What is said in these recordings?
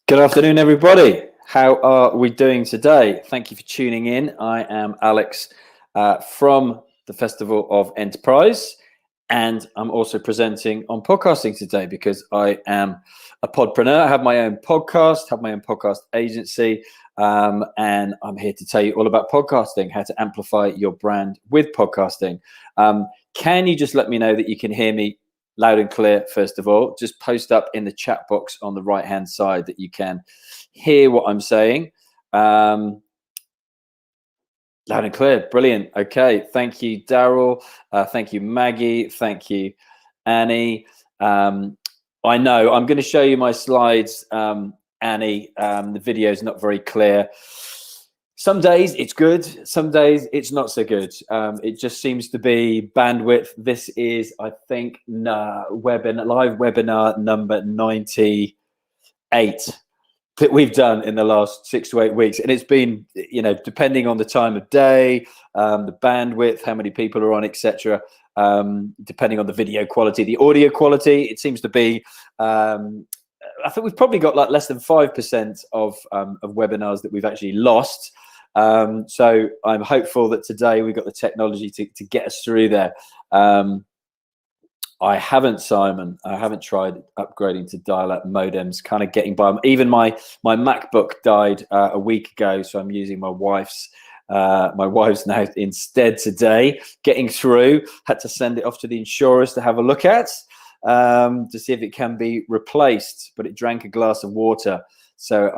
Good afternoon, everybody. How are we doing today? Thank you for tuning in. I am Alex from the Festival of Enterprise, and I'm also presenting on podcasting today because I am a podpreneur. I have my own podcast, have my own podcast agency, and I'm here to tell you all about podcasting, how to amplify your brand with podcasting. Can you just let me know that you can hear me loud and clear? First of all, just post up in the chat box on the right hand side that you can hear what I'm saying. Loud and clear. Brilliant. Okay, thank you, Daryl. Thank you, Maggie. Thank you, Annie. I know I'm going to show you my slides, Annie. The video is not very clear. Some days it's good, some days it's not so good. It just seems to be bandwidth. This is, I think, live webinar number 98 that we've done in the last 6 to 8 weeks. And it's been, depending on the time of day, the bandwidth, how many people are on, etc. Depending on the video quality, the audio quality, it seems to be, I think we've probably got like less than 5% of webinars that we've actually lost. So I'm hopeful that today we've got the technology to get us through there. I haven't, Simon. I haven't tried upgrading to dial-up modems. Kind of getting by. Even my MacBook died a week ago, so I'm using my wife's. My wife's now instead today. Getting through. Had to send it off to the insurers to have a look at to see if it can be replaced. But it drank a glass of water, so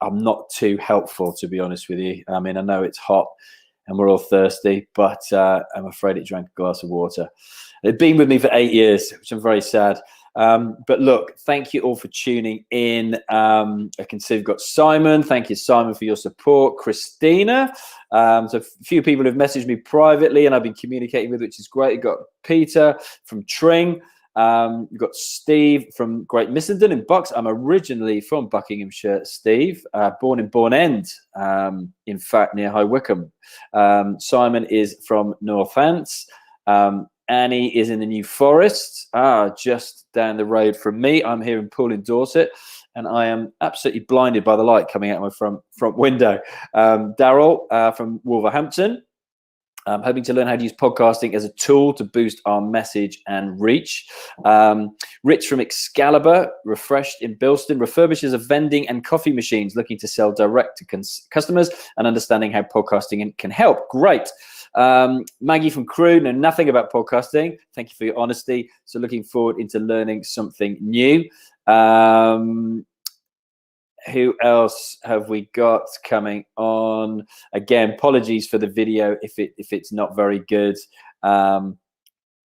I'm not too helpful, to be honest with you. I mean, I know it's hot and we're all thirsty, but I'm afraid it drank a glass of water. It's been with me for 8 years, which I'm very sad. But look, thank you all for tuning in. I can see we've got Simon. Thank you, Simon, for your support. Christina. So a few people have messaged me privately and I've been communicating with, which is great. You've got Peter from Tring. You've got Steve from Great Missenden in Bucks. I'm originally from Buckinghamshire, Steve, born in Bourne End, in fact, near High Wycombe. Simon is from Northants. Annie is in the New Forest, just down the road from me. I'm here in Poole in Dorset, and I am absolutely blinded by the light coming out of my front window. Daryl from Wolverhampton. I'm hoping to learn how to use podcasting as a tool to boost our message and reach. Rich from Excalibur, refreshed in Bilston, refurbishes of vending and coffee machines, looking to sell direct to customers and understanding how podcasting can help. Great. Maggie from Crew, know nothing about podcasting. Thank you for your honesty. So looking forward into learning something new. Who else have we got coming on? Again, apologies for the video if it's not very good.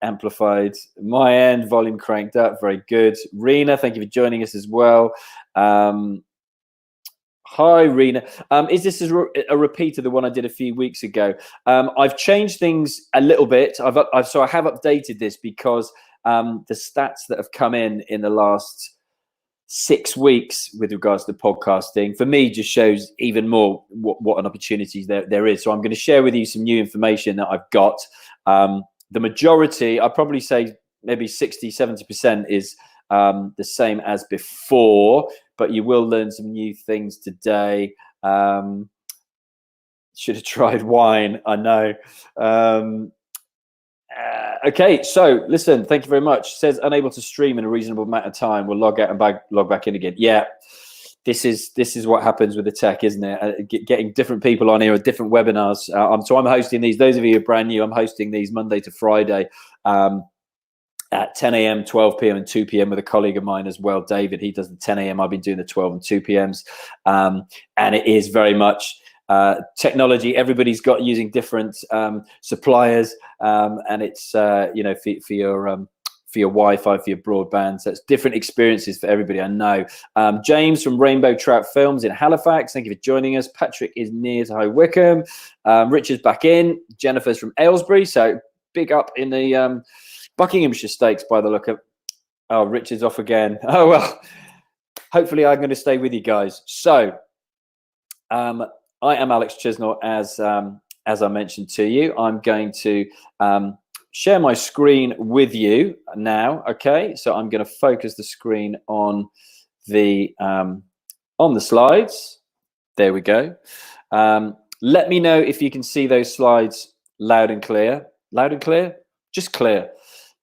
Amplified my end, volume cranked up, very good. Rena, thank you for joining us as well. Hi, Rena. Is this a repeat of the one I did a few weeks ago? I've changed things a little bit. So I have updated this because the stats that have come in the last 6 weeks with regards to podcasting, for me, just shows even more what an opportunity there is. So I'm going to share with you some new information that I've got. The majority, I'd probably say maybe 60-70% is the same as before, but you will learn some new things today. Should have tried wine, I know. Okay, so listen, thank you very much. Says unable to stream in a reasonable amount of time. We'll log out and log back in again. Yeah, this is what happens with the tech, isn't it? Getting different people on here at different webinars. So I'm hosting these. Those of you who are brand new, I'm hosting these Monday to Friday at 10 a.m., 12 p.m. and 2 p.m. with a colleague of mine as well, David. He does the 10 a.m. I've been doing the 12 and 2 p.m.s. And it is very much technology. Everybody's got using different suppliers, and it's for your Wi-Fi, for your broadband. So it's different experiences for everybody, I know. James from Rainbow Trout Films in Halifax, thank you for joining us. Patrick is near to High Wycombe. Richard's back in. Jennifer's from Aylesbury, so big up in the Buckinghamshire Stakes by the look of. Oh, Richard's off again. Oh well, hopefully I'm going to stay with you guys. So I am Alex Chisnall, as I mentioned to you. I'm going to share my screen with you now. Okay, so I'm going to focus the screen on the on the slides. There we go. Let me know if you can see those slides loud and clear. Loud and clear? Just clear.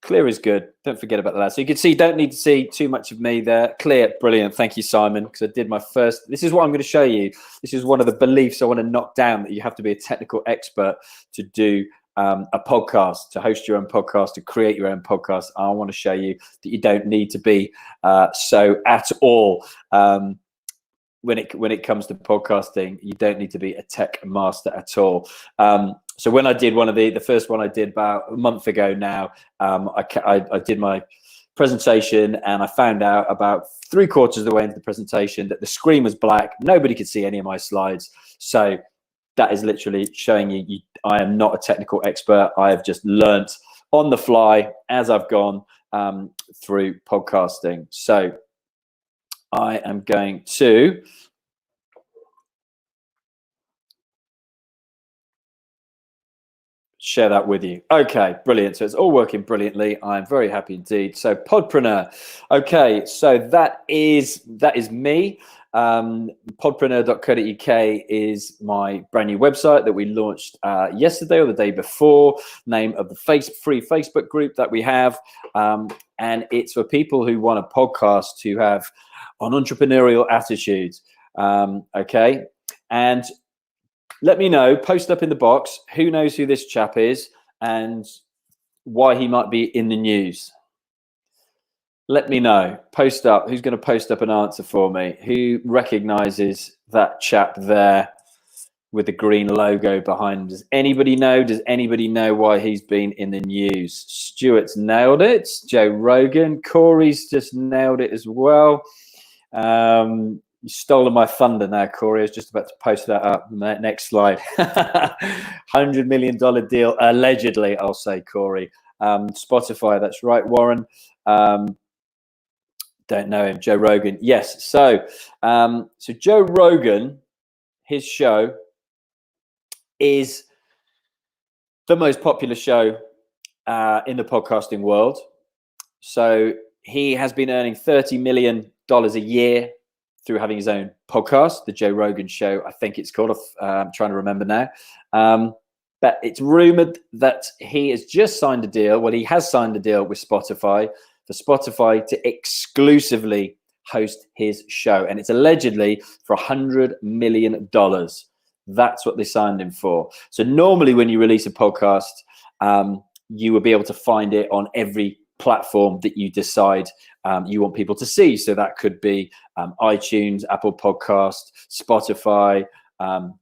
Clear is good. Don't forget about that. So you can see, don't need to see too much of me there. Clear, brilliant. Thank you, Simon, because I did my first. This is what I'm going to show you. This is one of the beliefs I want to knock down, that you have to be a technical expert to do a podcast, to host your own podcast, to create your own podcast. I want to show you that you don't need to be so at all. When it comes to podcasting, you don't need to be a tech master at all. So when I did one of the first one I did about a month ago now, I did my presentation, and I found out about 3/4 of the way into the presentation that the screen was black. Nobody could see any of my slides. So that is literally showing you I am not a technical expert. I have just learnt on the fly as I've gone through podcasting. So I am going to share that with you. Okay, brilliant. So it's all working brilliantly. I'm very happy indeed. So Podpreneur. Okay, so that is me. Podpreneur.co.uk is my brand new website that we launched yesterday or the day before. Name of the free Facebook group that we have, and it's for people who want a podcast to have an entrepreneurial attitude. Okay, and let me know, post up in the box, who knows who this chap is and why he might be in the news. Let me know. Post up. Who's going to post up an answer for me? Who recognizes that chap there with the green logo behind him? Does anybody know? Does anybody know why he's been in the news? Stuart's nailed it. Joe Rogan. Corey's just nailed it as well. You stolen my thunder now, Corey. I was just about to post that up. Next slide. $100 million deal, allegedly, I'll say, Corey. Spotify, that's right, Warren. Don't know him. Joe Rogan. Yes. So Joe Rogan, his show is the most popular show in the podcasting world. So he has been earning $30 million a year through having his own podcast, the Joe Rogan Show, I think it's called. I'm trying to remember now. But it's rumored that he has just signed a deal. Well, he has signed a deal with Spotify for Spotify to exclusively host his show. And it's allegedly for $100 million. That's what they signed him for. So normally when you release a podcast, you will be able to find it on every platform that you decide you want people to see. So that could be iTunes, Apple Podcast, Spotify,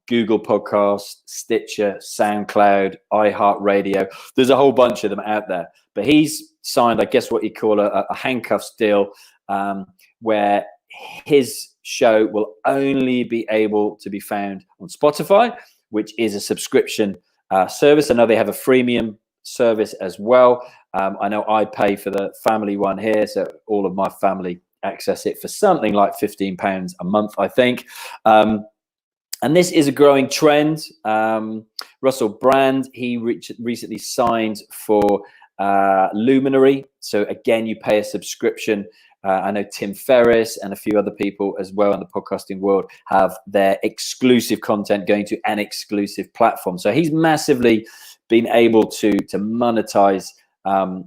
Google Podcast, Stitcher, SoundCloud, iHeartRadio. There's a whole bunch of them out there. But he's signed, I guess, what you call a handcuffs deal, where his show will only be able to be found on Spotify, which is a subscription service. I know they have a freemium service as well. I know I pay for the family one here, so all of my family access it for something like £15 a month, I think. And this is a growing trend. Russell Brand, he recently signed for Luminary. So again, you pay a subscription. I know Tim Ferriss and a few other people as well in the podcasting world have their exclusive content going to an exclusive platform. So he's massively been able to monetize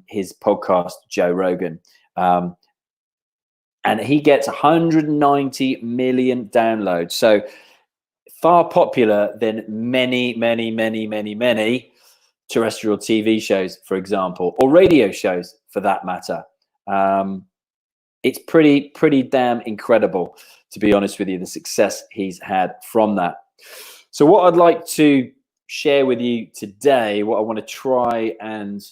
his podcast, Joe Rogan. And he gets 190 million downloads. So far popular than many terrestrial TV shows, for example, or radio shows for that matter. It's pretty damn incredible, to be honest with you, the success he's had from that. So what I'd like to share with you today, what I want to try and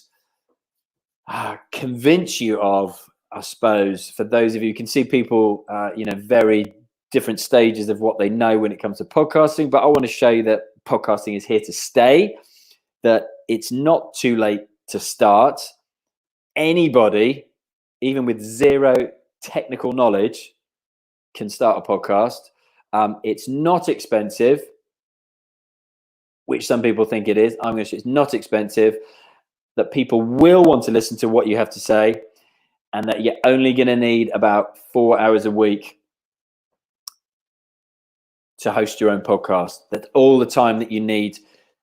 convince you of, I suppose, for those of you who can see people, very different stages of what they know when it comes to podcasting, but I want to show you that podcasting is here to stay, that it's not too late to start. Anybody, even with zero technical knowledge, can start a podcast. It's not expensive, which some people think it is. I'm going to say it's not expensive, that people will want to listen to what you have to say, and that you're only going to need about 4 hours a week to host your own podcast. That's all the time that you need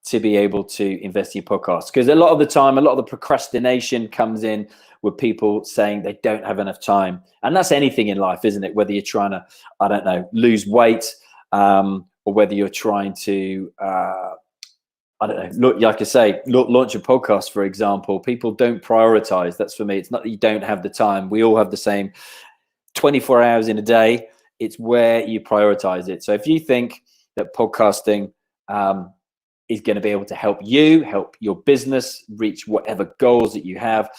to be able to invest in your podcast. Because a lot of the time, a lot of the procrastination comes in with people saying they don't have enough time. And that's anything in life, isn't it? Whether you're trying to, I don't know, lose weight, or whether you're trying to, I don't know, look, like I say, launch a podcast, for example. People don't prioritize. That's for me. It's not that you don't have the time. We all have the same 24 hours in a day. It's where you prioritize it. So if you think that podcasting is going to be able to help you, help your business reach whatever goals that you have,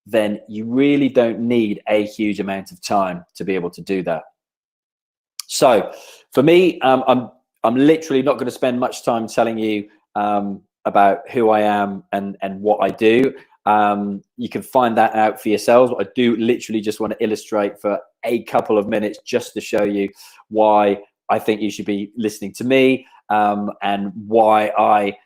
then you really don't need a huge amount of time to be able to do that. So for me, I'm literally not going to spend much time telling you about who I am and what I do. You can find that out for yourselves. I do literally just want to illustrate for a couple of minutes just to show you why I think you should be listening to me, and why I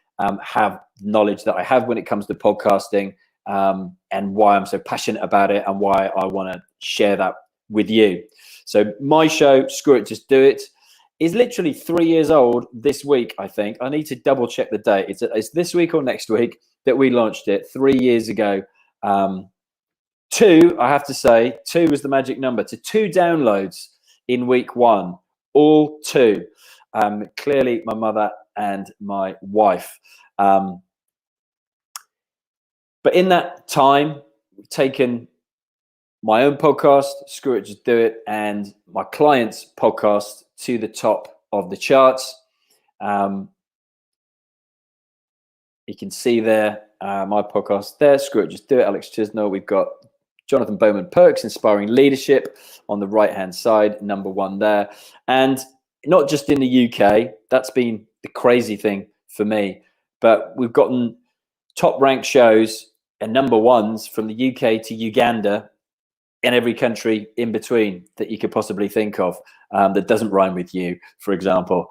have knowledge that I have when it comes to podcasting, and why I'm so passionate about it, and why I want to share that with you. So my show, Screw It, Just Do It, is literally 3 years old this week, I think. I need to double check the date. It's this week or next week that we launched it 3 years ago. Two, I have to say, 2 was the magic number. To 2 downloads in week 1, all 2. Clearly my mother and my wife. But in that time, we've taken my own podcast, Screw It, Just Do It, and my client's podcast to the top of the charts. You can see there, my podcast there, Screw It, Just Do It, Alex Chisnall. We've got Jonathan Bowman Perks, Inspiring Leadership, on the right-hand side, #1 there. And not just in the UK, that's been the crazy thing for me, but we've gotten top-ranked shows and #1s from the UK to Uganda, in every country in between that you could possibly think of, that doesn't rhyme with you, for example.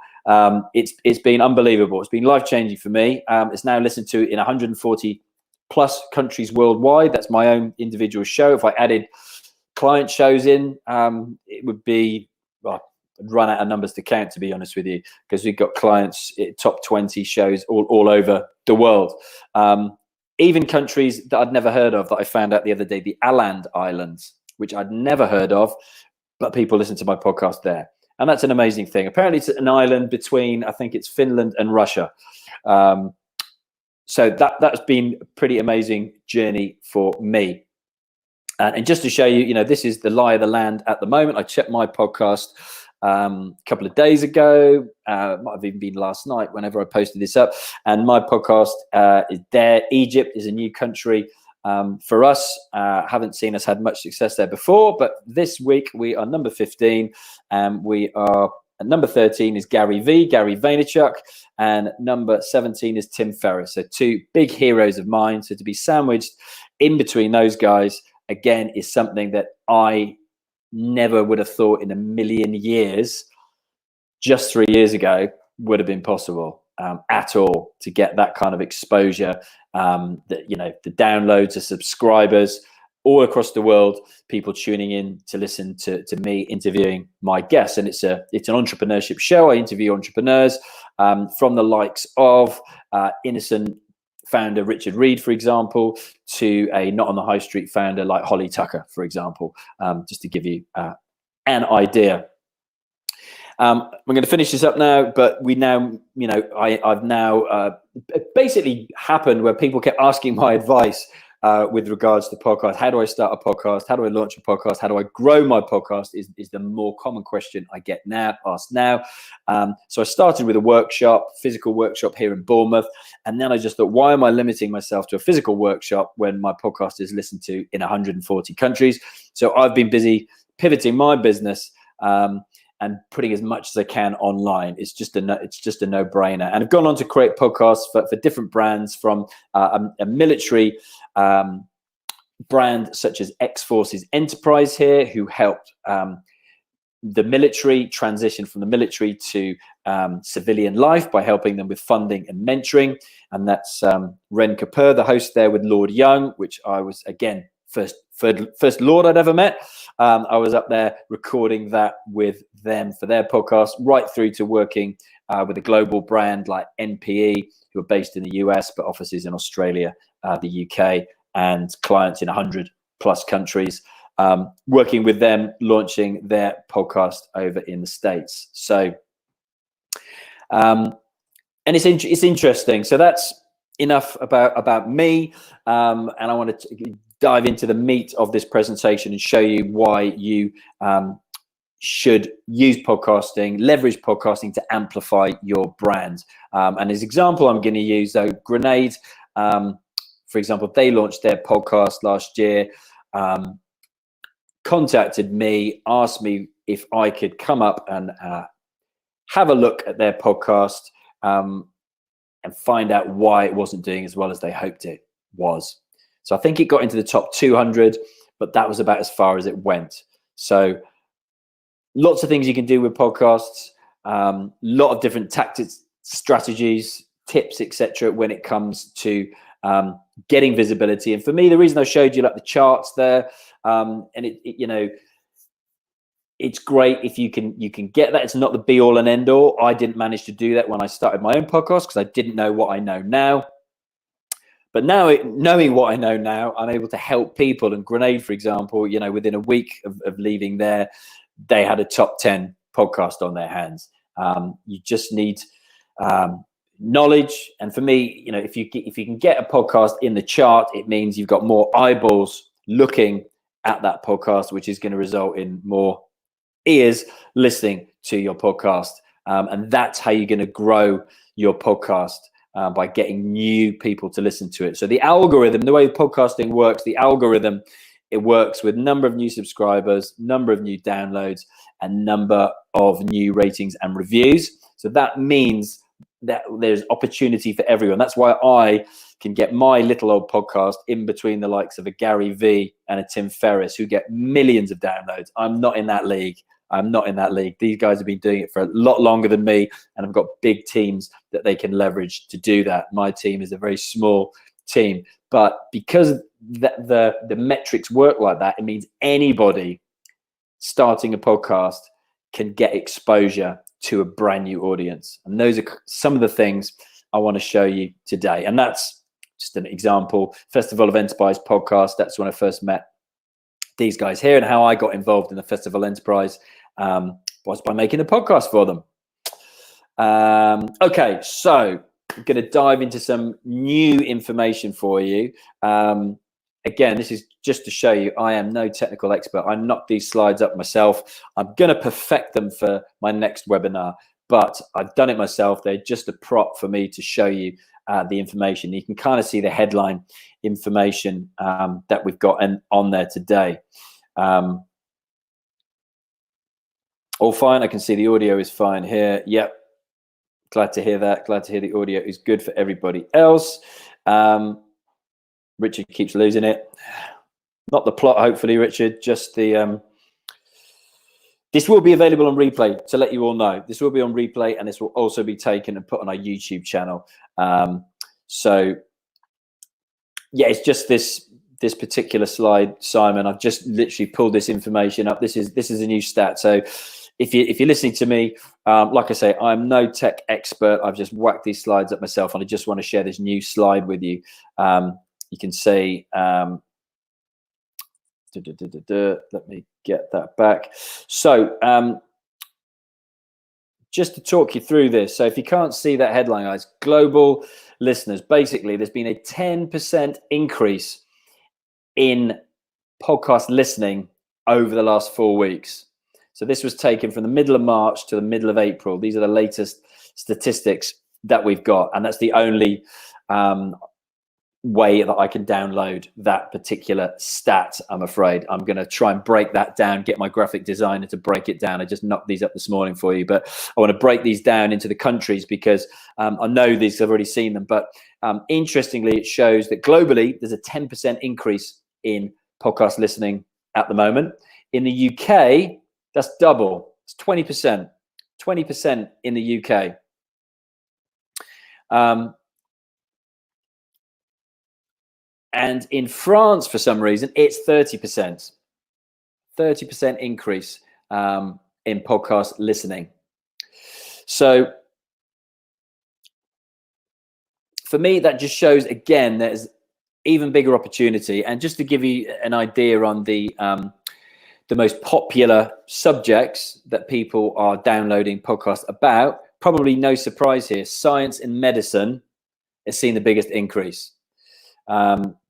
It's been unbelievable. It's been life-changing for me. It's now listened to in 140 plus countries worldwide. That's my own individual show. If I added client shows in, it would be, well, I'd run out of numbers to count, to be honest with you, because we've got clients, top 20 shows all over the world. Even countries that I'd never heard of, that I found out the other day, the Åland Islands, which I'd never heard of, but people listen to my podcast there. And that's an amazing thing. Apparently it's an island between, I think it's Finland and Russia. So that's been a pretty amazing journey for me. And just to show you, this is the lie of the land at the moment. I checked my podcast a couple of days ago, might have even been last night whenever I posted this up, and my podcast is there. Egypt is a new country for us. Haven't seen us had much success there before, but this week we are number 15, and we are at number 13 is Gary Vaynerchuk, and number 17 is Tim Ferriss. So 2 big heroes of mine. So to be sandwiched in between those guys again is something that I never would have thought in a million years, just 3 years ago, would have been possible at all, to get that kind of exposure. The downloads, the subscribers all across the world, people tuning in to listen to me interviewing my guests. And it's an entrepreneurship show. I interview entrepreneurs from the likes of innocent founder Richard Reed, for example, to a not on the high street founder like Holly Tucker, for example, just to give you an idea. We're going to finish this up now, but we now, I've now basically happened where people kept asking my advice with regards to podcast. How do I start a podcast? How do I launch a podcast? How do I grow my podcast is the more common question I get asked now. So I started with a physical workshop here in Bournemouth. And then I just thought, why am I limiting myself to a physical workshop when my podcast is listened to in 140 countries? So I've been busy pivoting my business and putting as much as I can online. It's just a no-brainer. And I've gone on to create podcasts for different brands, from a military brand such as X-Forces Enterprise here, who helped the military transition from the military to civilian life by helping them with funding and mentoring. And that's Ren Kapoor, the host there with Lord Young, which I was, again, first Lord I'd ever met. I was up there recording that with them for their podcast, right through to working with a global brand like NPE, who are based in the US, but offices in Australia, the UK, and clients in 100 plus countries. Working with them, launching their podcast over in the States. So, and it's interesting. So that's enough about me, and I want to dive into the meat of this presentation and show you why you should use podcasting, leverage podcasting to amplify your brand. And as example, I'm going to use Grenade. For example, they launched their podcast last year. Contacted me, asked me if I could come up and have a look at their podcast and find out why it wasn't doing as well as they hoped it was. So I think it got into the top 200, but that was about as far as it went. So lots of things you can do with podcasts, lot of different tactics, strategies, tips, etc. when it comes to getting visibility. And for me, the reason I showed you like the charts there, and it's great if you can get that. It's not the be all and end all. I didn't manage to do that when I started my own podcast because I didn't know what I know now. But now, knowing what I know now, I'm able to help people. And Grenade, for example, within a week of leaving there, they had a top 10 podcast on their hands. You just need knowledge. And for me, if you can get a podcast in the chart, it means you've got more eyeballs looking at that podcast, which is going to result in more ears listening to your podcast. And that's how you're going to grow your podcast, by getting new people to listen to it. So the algorithm, the way podcasting works, it works with number of new subscribers, number of new downloads, and number of new ratings and reviews. So that means that there's opportunity for everyone. That's why I can get my little old podcast in between the likes of a Gary Vee and a Tim Ferriss, who get millions of downloads. I'm not in that league. These guys have been doing it for a lot longer than me, and I've got big teams that they can leverage to do that. My team is a very small team, but because the metrics work like that, it means anybody starting a podcast can get exposure to a brand new audience. And those are some of the things I want to show you today. And that's just an example. Festival of Enterprise podcast. That's when I first met these guys here, and how I got involved in the Festival Enterprise was by making a podcast for them. Okay, so I'm going to dive into some new information for you. Again, this is just to show you I am no technical expert. I knocked these slides up myself. I'm going to perfect them for my next webinar, but I've done it myself. They're just a prop for me to show you the information. You can kind of see the headline information that we've got on there today. All fine. I can see the audio is fine here. Yep. Glad to hear that. Glad to hear the audio is good for everybody else. Richard keeps losing it. Not the plot, hopefully, Richard. Just the... This will be available on replay, to let you all know. This will be on replay, and this will also be taken and put on our YouTube channel. So, yeah, it's just this particular slide, Simon. I've just literally pulled this information up. This is a new stat. So if you're listening to me, like I say, I'm no tech expert. I've just whacked these slides up myself, and I just want to share this new slide with you. You can see, let me get that back. So just to talk you through this. So if you can't see that headline, guys, global listeners, basically there's been a 10% increase in podcast listening over the last 4 weeks. So this was taken from the middle of March to the middle of April. These are the latest statistics that we've got, and that's the only way that I can download that particular stat. I'm afraid I'm going to try and break that down, get my graphic designer to break it down. I just knocked these up this morning for you, but I want to break these down into the countries because I know these, I've already seen them, but interestingly, it shows that globally there's a 10% increase in podcast listening at the moment. In the UK, that's double. It's 20%. 20% in the UK. And in France, for some reason, it's 30%. 30% increase in podcast listening. So for me, that just shows, again, there's even bigger opportunity. And just to give you an idea on the most popular subjects that people are downloading podcasts about, probably no surprise here, science and medicine has seen the biggest increase.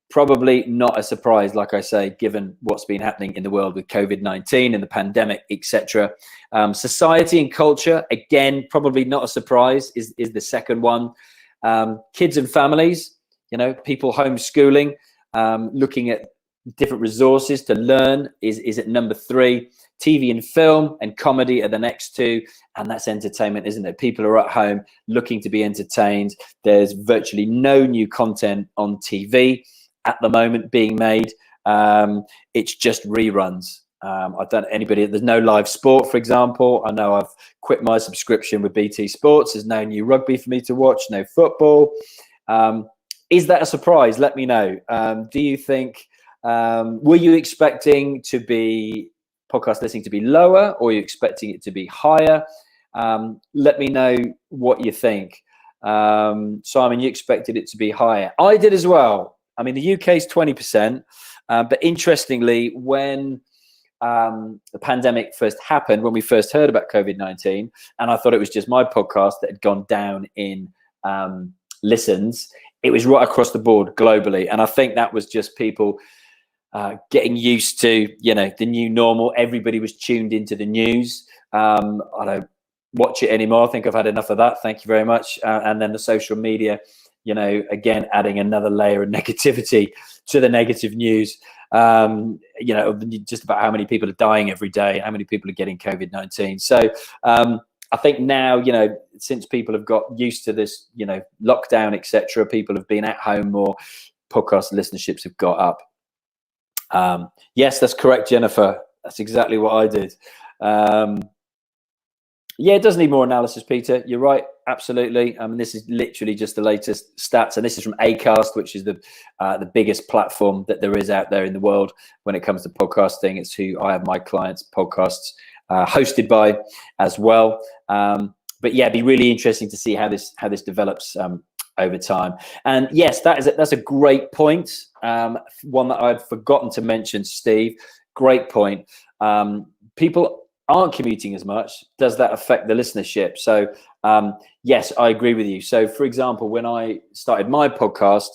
Probably not a surprise, like I say, given what's been happening in the world with COVID-19 and the pandemic, etc. Society and culture, again, probably not a surprise, is the second one. Kids and families, people homeschooling, looking at different resources to learn is at number 3. TV and film and comedy are the next 2, and that's entertainment, isn't it? People are at home looking to be entertained. There's virtually no new content on TV at the moment being made. It's just reruns. I don't know anybody. There's no live sport, for example. I know I've quit my subscription with BT Sports. There's no new rugby for me to watch, no football. Is that a surprise? Let me know. Do you think, were you expecting to be podcast listening to be lower, or are you expecting it to be higher? Let me know what you think. Simon, you expected it to be higher. I did as well. I mean, the UK is 20%, but interestingly, when the pandemic first happened, when we first heard about COVID-19, and I thought it was just my podcast that had gone down in listens, it was right across the board globally. And I think that was just people getting used to, the new normal. Everybody was tuned into the news. I don't watch it anymore. I think I've had enough of that. Thank you very much. And then the social media, again, adding another layer of negativity to the negative news. Just about how many people are dying every day, how many people are getting COVID-19. So I think now, since people have got used to this, lockdown, etc., people have been at home more, podcast listenerships have got up. Yes, that's correct, Jennifer. That's exactly what I did. Yeah, it does need more analysis, Peter. You're right. Absolutely. This is literally just the latest stats, and this is from Acast, which is the biggest platform that there is out there in the world when it comes to podcasting. It's who I have my clients' podcasts hosted by as well. But yeah, it'd be really interesting to see how this develops over time. And yes, that's a great point. One that I'd forgotten to mention, Steve. Great point. People aren't commuting as much. Does that affect the listenership? So yes, I agree with you. So for example, when I started my podcast,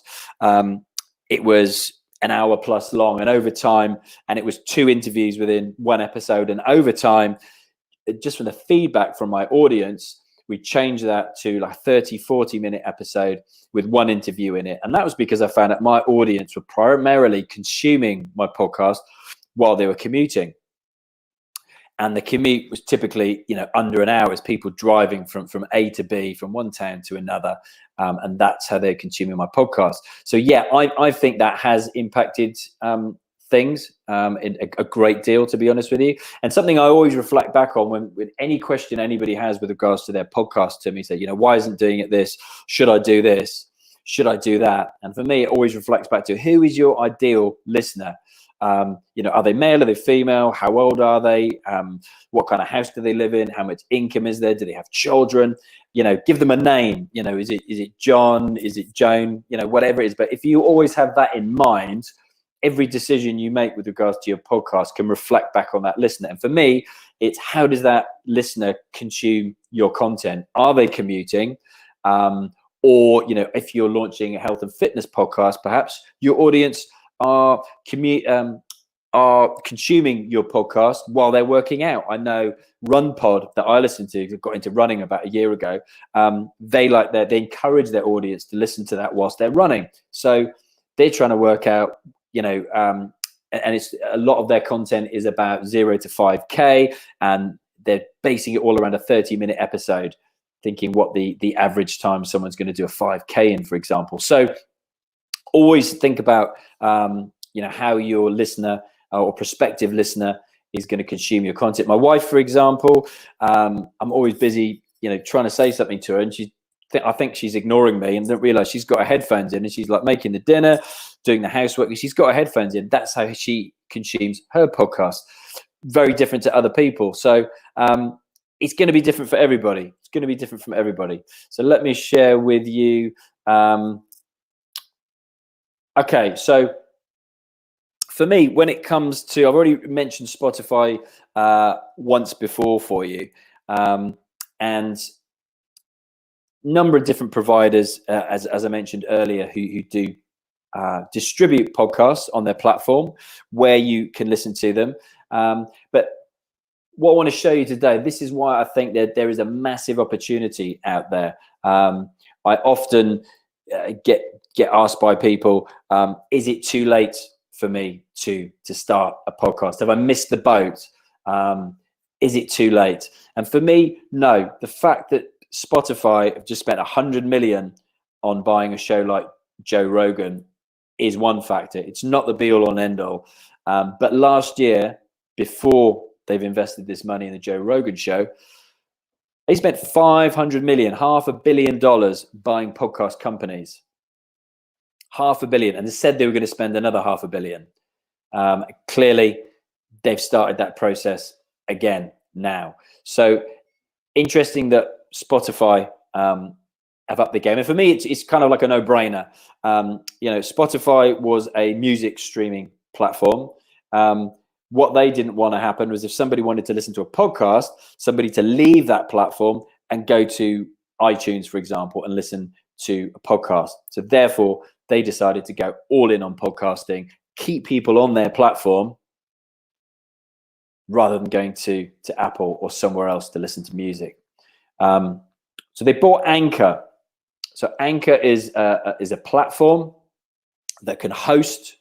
it was an hour plus long, and over time, and it was 2 interviews within 1 episode, and over time, just from the feedback from my audience, we changed that to like 30-40 minute episode with 1 interview in it. And that was because I found that my audience were primarily consuming my podcast while they were commuting. And the commute was typically, under an hour, as people driving from A to B, from one town to another. And that's how they're consuming my podcast. So yeah, I think that has impacted things in a great deal, to be honest with you. And something I always reflect back on with any question anybody has with regards to their podcast to me, say, why isn't doing it this? Should I do this? Should I do that? And for me, it always reflects back to, who is your ideal listener? Are they male? Are they female? How old are they? What kind of house do they live in? How much income is there? Do they have children? Give them a name. Is it John? Is it Joan? Whatever it is. But if you always have that in mind, every decision you make with regards to your podcast can reflect back on that listener. And for me, it's, how does that listener consume your content? Are they commuting? Or, if you're launching a health and fitness podcast, perhaps your audience are consuming your podcast while they're working out. I know Run Pod that I listen to, got into running about a year ago. They encourage their audience to listen to that whilst they're running. So they're trying to work out, and it's a lot of their content is about 0 to 5K, and they're basing it all around a 30-minute episode, thinking what the average time someone's going to do a 5K in, for example. So always think about, how your listener or prospective listener is going to consume your content. My wife, for example, I'm always busy, trying to say something to her, and I think she's ignoring me and doesn't realize she's got her headphones in, and she's like making the dinner, doing the housework, and she's got her headphones in. That's how she consumes her podcast. very different to other people. So it's going to be different for everybody. It's going to be different from everybody. So let me share with you. Okay, so for me, when it comes to, I've already mentioned Spotify once before for you, and number of different providers, as I mentioned earlier, who do distribute podcasts on their platform where you can listen to them. But what I want to show you today, this is why I think that there is a massive opportunity out there. I often get asked by people, is it too late for me to start a podcast? Have I missed the boat? Is it too late? And for me, no. The fact that Spotify have just spent 100 million on buying a show like Joe Rogan is one factor. It's not the be all and end all. But last year, before they've invested this money in the Joe Rogan show, they spent 500 million, $500 million buying podcast companies. $500 million, and they said they were going to spend another $500 million. Clearly, they've started that process again now. So interesting that Spotify have upped the game. And for me, it's kind of like a no-brainer. Spotify was a music streaming platform. What they didn't want to happen was if somebody wanted to listen to a podcast, somebody to leave that platform and go to iTunes, for example, and listen to a podcast. So therefore, they decided to go all in on podcasting, keep people on their platform rather than going to Apple or somewhere else to listen to music. So they bought Anchor. So Anchor is a platform that can host,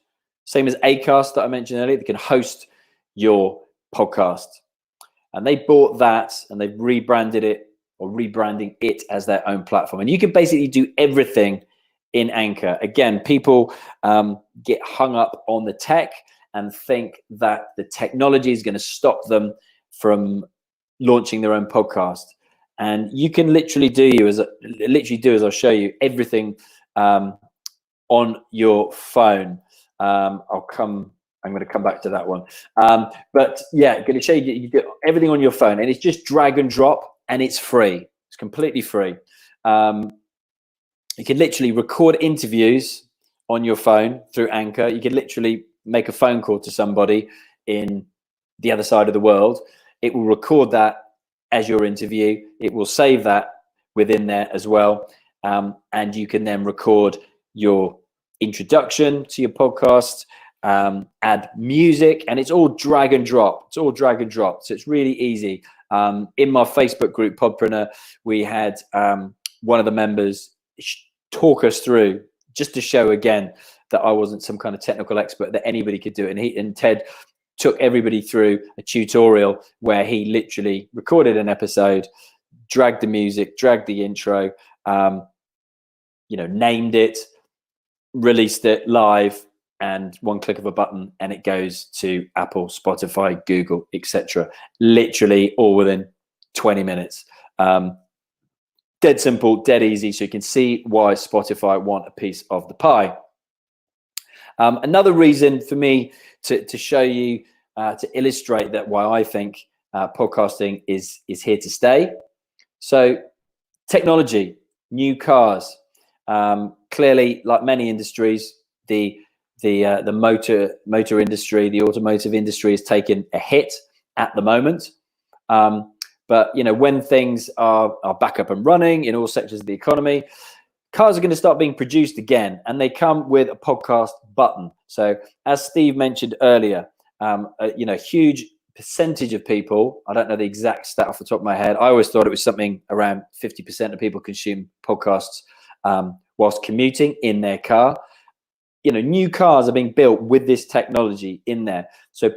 same as Acast that I mentioned earlier, they can host your podcast. And they bought that and they've rebranded it or rebranding it as their own platform. And you can basically do everything in Anchor. Again, people get hung up on the tech and think that the technology is going to stop them from launching their own podcast. And you can literally do as I'll show you, everything on your phone. I'm going to come back to that one. But yeah, I'm going to show you, you get everything on your phone, and it's just drag and drop, and it's free. It's completely free. You can literally record interviews on your phone through Anchor. You can literally make a phone call to somebody in the other side of the world. It will record that as your interview. It will save that within there as well. And you can then record your introduction to your podcast, add music, and it's all drag and drop. It's all drag and drop. So it's really easy. In my Facebook group, Podpreneur, we had one of the members talk us through, just to show again that I wasn't some kind of technical expert, that anybody could do it. And Ted took everybody through a tutorial where he literally recorded an episode, dragged the music, dragged the intro, named it, released it live, and one click of a button and it goes to Apple, Spotify, Google, etc. Literally all within 20 minutes. Dead simple, dead easy. So you can see why Spotify want a piece of the pie. Another reason for me to show you, to illustrate that why I think podcasting is here to stay. So technology, new cars. Clearly, like many industries, the motor industry, the automotive industry has taken a hit at the moment. But when things are back up and running in all sectors of the economy, cars are going to start being produced again, and they come with a podcast button. So as Steve mentioned earlier, a huge percentage of people, I don't know the exact stat off the top of my head, I always thought it was something around 50% of people consume podcasts whilst commuting in their car. New cars are being built with this technology in there. So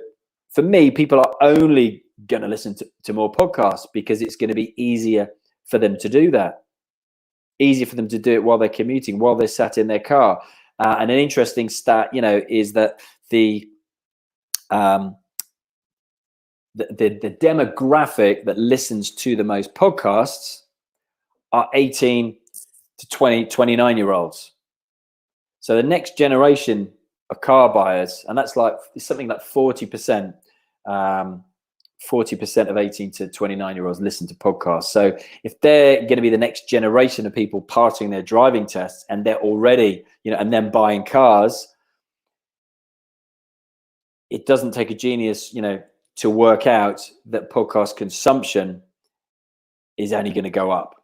for me, people are only going to listen to more podcasts because it's going to be easier for them to do that. Easier for them to do it while they're commuting, while they're sat in their car. And an interesting stat, is that the demographic that listens to the most podcasts are 18 to 29-year-olds. So the next generation of car buyers, and that's something like 40%, 40% of 18 to 29-year-olds listen to podcasts. So if they're going to be the next generation of people passing their driving tests, and they're already, and then buying cars, it doesn't take a genius, to work out that podcast consumption is only going to go up.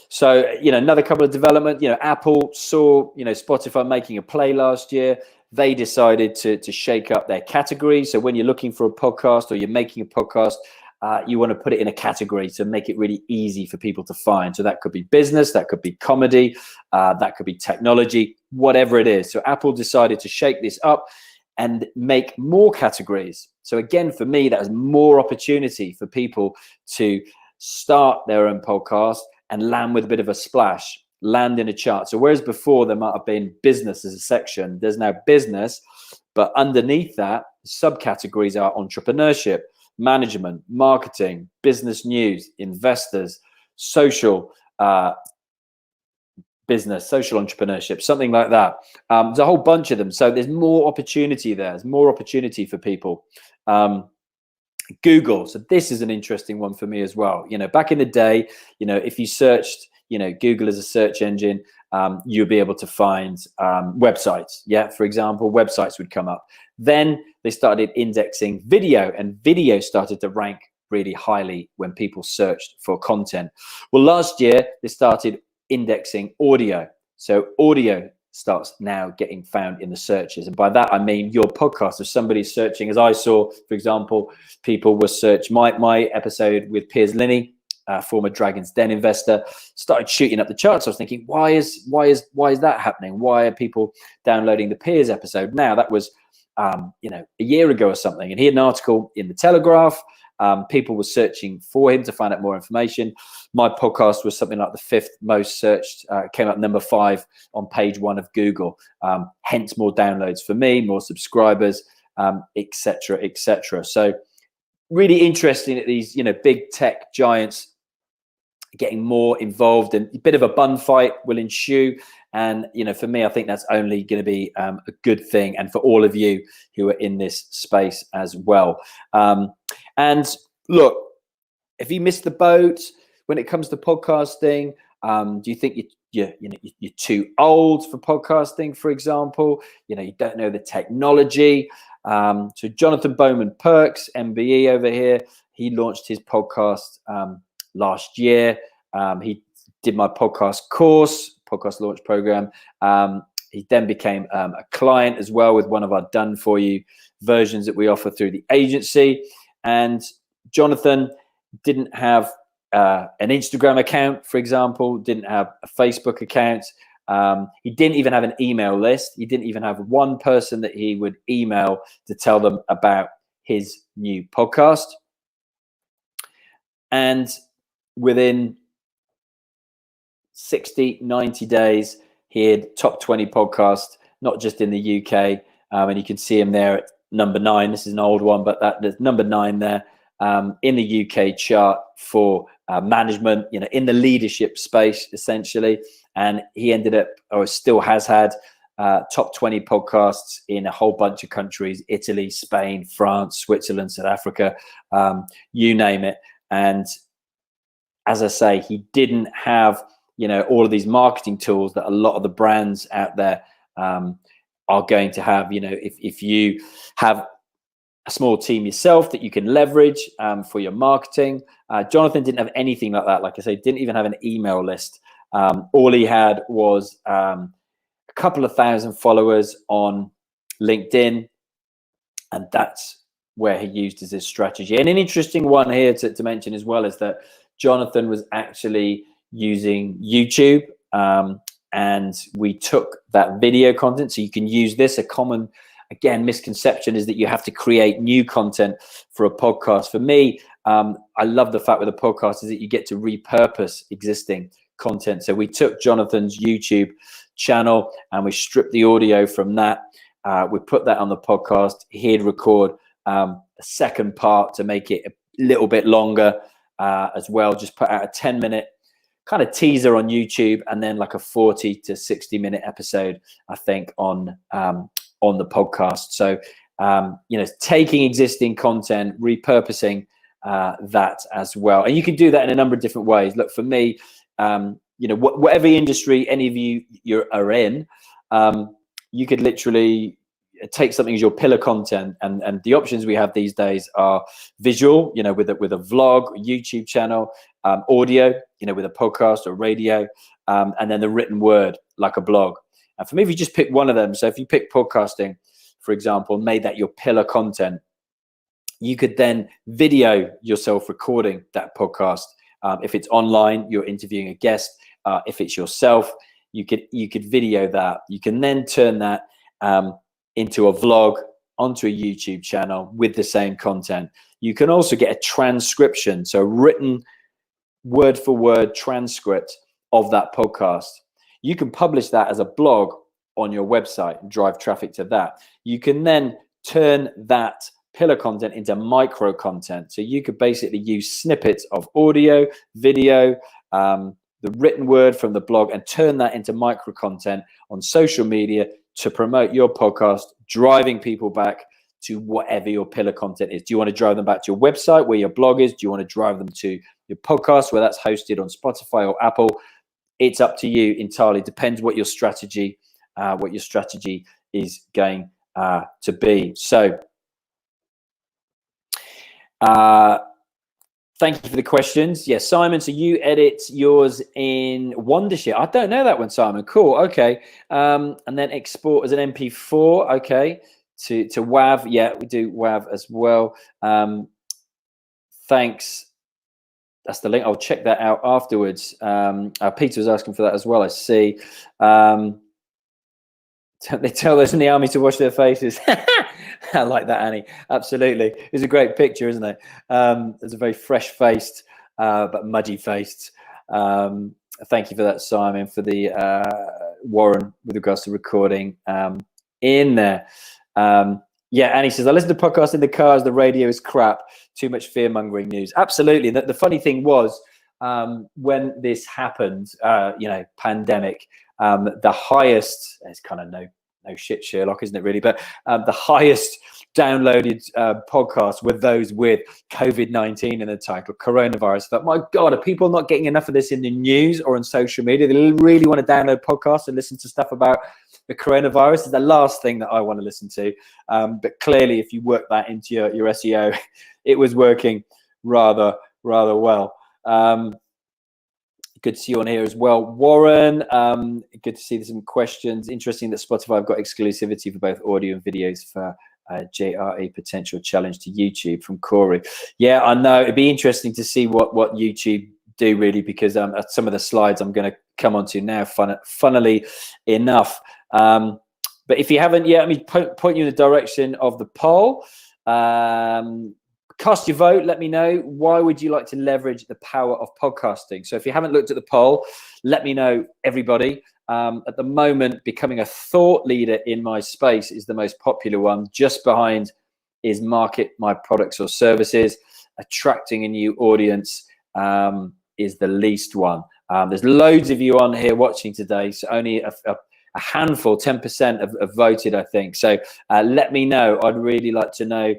So, another couple of development, Apple saw, Spotify making a play last year. They decided to shake up their category. So when you're looking for a podcast or you're making a podcast, you want to put it in a category to make it really easy for people to find. So that could be business, that could be comedy, that could be technology, whatever it is. So Apple decided to shake this up and make more categories. So again, for me, that is more opportunity for people to start their own podcast and land with a bit of a splash, land in a chart. So whereas before there might have been business as a section, there's now business, but underneath that, subcategories are entrepreneurship, management, marketing, business news, investors, social business, social entrepreneurship, something like that. There's a whole bunch of them. So there's more opportunity there. There's more opportunity for people. Google. So this is an interesting one for me as well. Back in the day, if you searched, Google as a search engine, you'll be able to find websites. Yeah, for example, websites would come up. Then they started indexing video, and video started to rank really highly when people searched for content. Well, last year they started indexing audio. So audio starts now getting found in the searches. And by that, I mean your podcast. If somebody's searching, as I saw, for example, people were search my episode with Piers Linney, former Dragon's Den investor, started shooting up the charts. I was thinking, why is that happening? Why are people downloading the Piers episode now? That was, a year ago or something. And he had an article in the Telegraph. People were searching for him to find out more information. My podcast was something like the 5th most searched, came up number 5 on page 1 of Google. Hence more downloads for me, more subscribers, etc., etc. So really interesting that these, big tech giants getting more involved, and a bit of a bun fight will ensue. And, for me, I think that's only going to be a good thing. And for all of you who are in this space as well. And look, if you missed the boat when it comes to podcasting, do you think you're too old for podcasting, for example? You don't know the technology. So Jonathan Bowman Perks, MBE over here, he launched his podcast last year. He did my podcast launch program. He then became a client as well with one of our done for you versions that we offer through the agency. And Jonathan didn't have an Instagram account, for example, didn't have a Facebook account. He didn't even have an email list. He didn't even have one person that he would email to tell them about his new podcast. And within 60, 90 days, he had top 20 podcast, not just in the UK. And you can see him there at number 9. This is an old one, but there's number 9 there in the UK chart for management, in the leadership space, essentially. And he ended up, or still has had, top 20 podcasts in a whole bunch of countries: Italy, Spain, France, Switzerland, South Africa, you name it. And as I say, he didn't have, all of these marketing tools that a lot of the brands out there are going to have. If you have a small team yourself that you can leverage for your marketing. Jonathan didn't have anything like that. Like I say, didn't even have an email list. All he had was a couple of thousand followers on LinkedIn, and that's where he used as his strategy. And an interesting one here to mention as well is that Jonathan was actually using YouTube, and we took that video content. So you can use this. A common, again, misconception is that you have to create new content for a podcast. For me, I love the fact with a podcast is that you get to repurpose existing content. So we took Jonathan's YouTube channel and we stripped the audio from that. We put that on the podcast. He'd record a second part to make it a little bit longer as well. Just put out a 10-minute kind of teaser on YouTube, and then like a 40 to 60-minute episode, I think, on the podcast. So taking existing content, repurposing that as well. And you can do that in a number of different ways. Look, for me, whatever industry any of you are in, you could literally take something as your pillar content, and the options we have these days are visual, with a vlog, a YouTube channel, audio, with a podcast or radio, and then the written word like a blog. And for me, if you just pick one of them, so if you pick podcasting, for example, made that your pillar content, you could then video yourself recording that podcast. If it's online, you're interviewing a guest. If it's yourself, you could video that. You can then turn that into a vlog, onto a YouTube channel with the same content. You can also get a transcription, so written word for word transcript of that podcast. You can publish that as a blog on your website and drive traffic to that. You can then turn that pillar content into micro content. So you could basically use snippets of audio, video, the written word from the blog, and turn that into micro content on social media to promote your podcast, driving people back to whatever your pillar content is. Do you want to drive them back to your website where your blog is? Do you want to drive them to your podcast where that's hosted on Spotify or Apple? It's up to you entirely. Depends what your strategy is going to be. So thank you for the questions. Yeah, Simon, so you edit yours in Wondershare. I don't know that one, Simon. Cool. Okay. And then export as an MP4. Okay. To WAV. Yeah, we do WAV as well. Thanks. That's the link. I'll check that out afterwards. Peter was asking for that as well, I see. They tell those in the army to wash their faces. I like that, Annie. Absolutely. It's a great picture, isn't it? It's a very fresh-faced, but muddy-faced. Thank you for that, Simon, for the Warren with regards to recording in there. Yeah, Annie says, I listen to podcasts in the cars. The radio is crap. Too much fear-mongering news. Absolutely. The funny thing was, when this happened, pandemic, the highest, it's kind of no shit Sherlock, isn't it really? But the highest downloaded podcasts were those with COVID-19 in the title, coronavirus. I thought, my God, are people not getting enough of this in the news or on social media? They really want to download podcasts and listen to stuff about the coronavirus. It's the last thing that I want to listen to. But clearly, if you work that into your SEO, it was working rather well. Good to see you on here as well, Warren. Good to see there's some questions. Interesting that Spotify have got exclusivity for both audio and videos for JRE potential challenge to YouTube from Corey. Yeah, I know. It'd be interesting to see what YouTube do really, because some of the slides I'm going to come on to now, funnily enough. But if you haven't yet, let me point you in the direction of the poll. Cast your vote. Let me know, why would you like to leverage the power of podcasting? So if you haven't looked at the poll, let me know, everybody. At the moment, becoming a thought leader in my space is the most popular one. Just behind is market my products or services. Attracting a new audience is the least one. There's loads of you on here watching today, so only a handful, 10% have voted, I think. So let me know. I'd really like to know.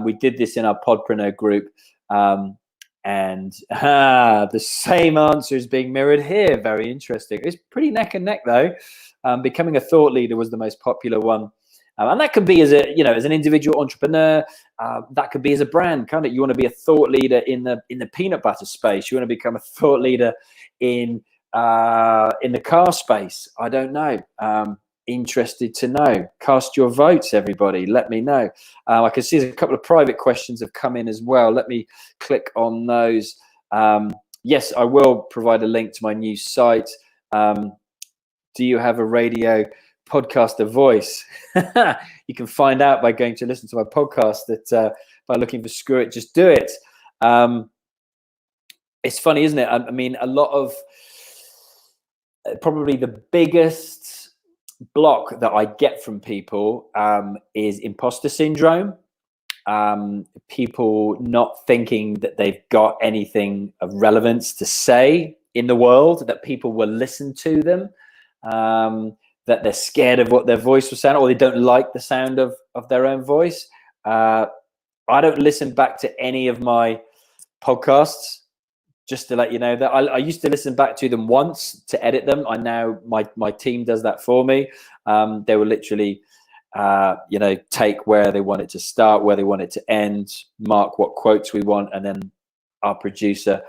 We did this in our Podpreneur group, and the same answer is being mirrored here. Very interesting. It's pretty neck and neck, though. Becoming a thought leader was the most popular one, and that could be as an individual entrepreneur. That could be as a brand. Kind of, you want to be a thought leader in the peanut butter space. You want to become a thought leader in the car space. I don't know. Interested to know. Cast your votes, everybody. Let me know. I can see there's a couple of private questions have come in as well. Let me click on those. Yes, I will provide a link to my new site. Do you have a radio podcaster voice? You can find out by going to listen to my podcast, that by looking for Screw It, Just Do It. It's funny, isn't it? I mean, a lot of probably the biggest block that I get from people is imposter syndrome. People not thinking that they've got anything of relevance to say in the world, that people will listen to them. that they're scared of what their voice will sound, or they don't like the sound of their own voice. I don't listen back to any of my podcasts, just to let you know that. I used to listen back to them once to edit them. I now, my team does that for me. They will literally, take where they want it to start, where they want it to end, mark what quotes we want, and then our producer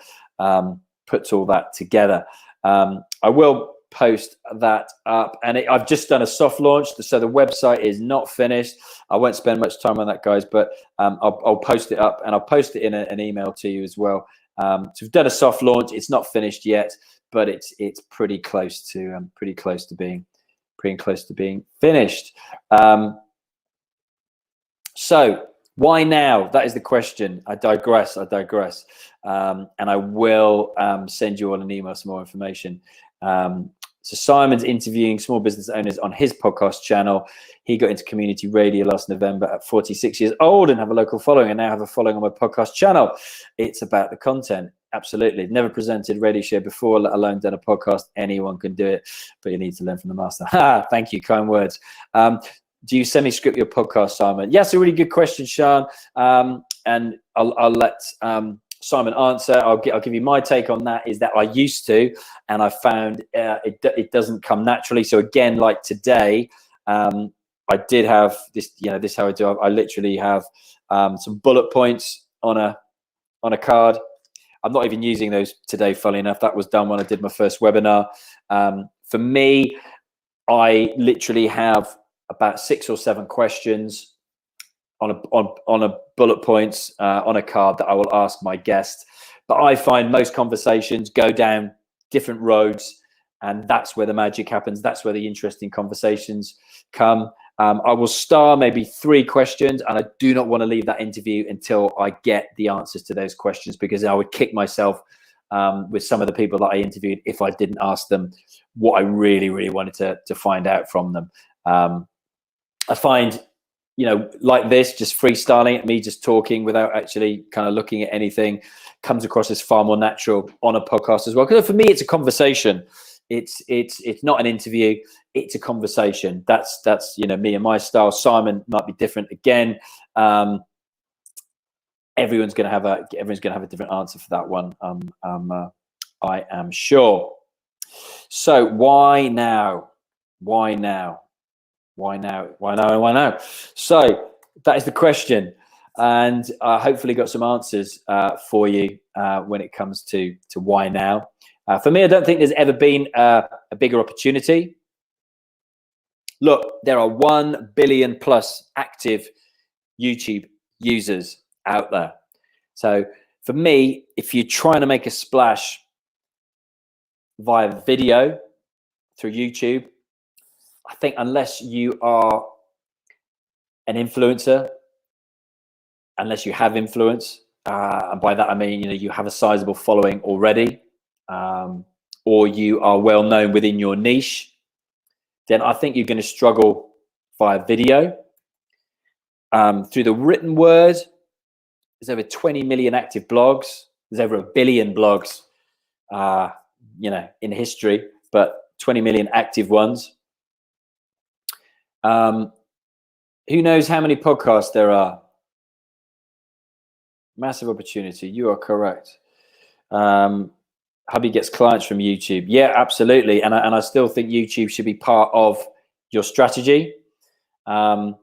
puts all that together. I will post that up, and I've just done a soft launch, so the website is not finished. I won't spend much time on that, guys, but I'll post it up, and I'll post it in an email to you as well. So we've done a soft launch. It's not finished yet, but it's pretty close to being finished. So why now? That is the question. I digress. And I will send you all an email some more information. So Simon's interviewing small business owners on his podcast channel. He got into community radio last November at 46 years old and have a local following, and now have a following on my podcast channel. It's about the content. Absolutely. Never presented radio show before, let alone done a podcast. Anyone can do it, but you need to learn from the master. Thank you. Kind words. Do you semi-script your podcast, Simon? Yes, a really good question, Sean. And I'll let Simon answer. I'll give you my take on that. Is that I used to, and I found it doesn't come naturally. So again, like today, I did have this. This is how I do. I literally have some bullet points on a card. I'm not even using those today. Funnily enough, that was done when I did my first webinar. For me, I literally have about 6 or 7 questions on a bullet points on a card that I will ask my guest. But I find most conversations go down different roads, and that's where the magic happens. That's where the interesting conversations come. I will star maybe 3 questions, and I do not want to leave that interview until I get the answers to those questions, because I would kick myself with some of the people that I interviewed if I didn't ask them what I really, really wanted to find out from them. I find, like this, just freestyling, me just talking without actually kind of looking at anything, comes across as far more natural on a podcast as well. Because for me, it's a conversation. It's not an interview. It's a conversation. That's me and my style. Simon might be different again. Everyone's gonna have a different answer for that one. I am sure. So why now? Why now? Why now? Why now? Why now? So that is the question, and I hopefully got some answers for you when it comes to why now. For me, I don't think there's ever been a bigger opportunity. Look, there are 1 billion plus active YouTube users out there. So for me, if you're trying to make a splash via video through YouTube, I think unless you are an influencer, unless you have influence, and by that I mean you have a sizable following already, or you are well known within your niche, then I think you're going to struggle via video. Through the written word, there's over 20 million active blogs. There's over 1 billion blogs, in history, but 20 million active ones. Who knows how many podcasts there are? Massive opportunity. You are correct. Hubby gets clients from YouTube. Yeah, absolutely. And I still think YouTube should be part of your strategy. And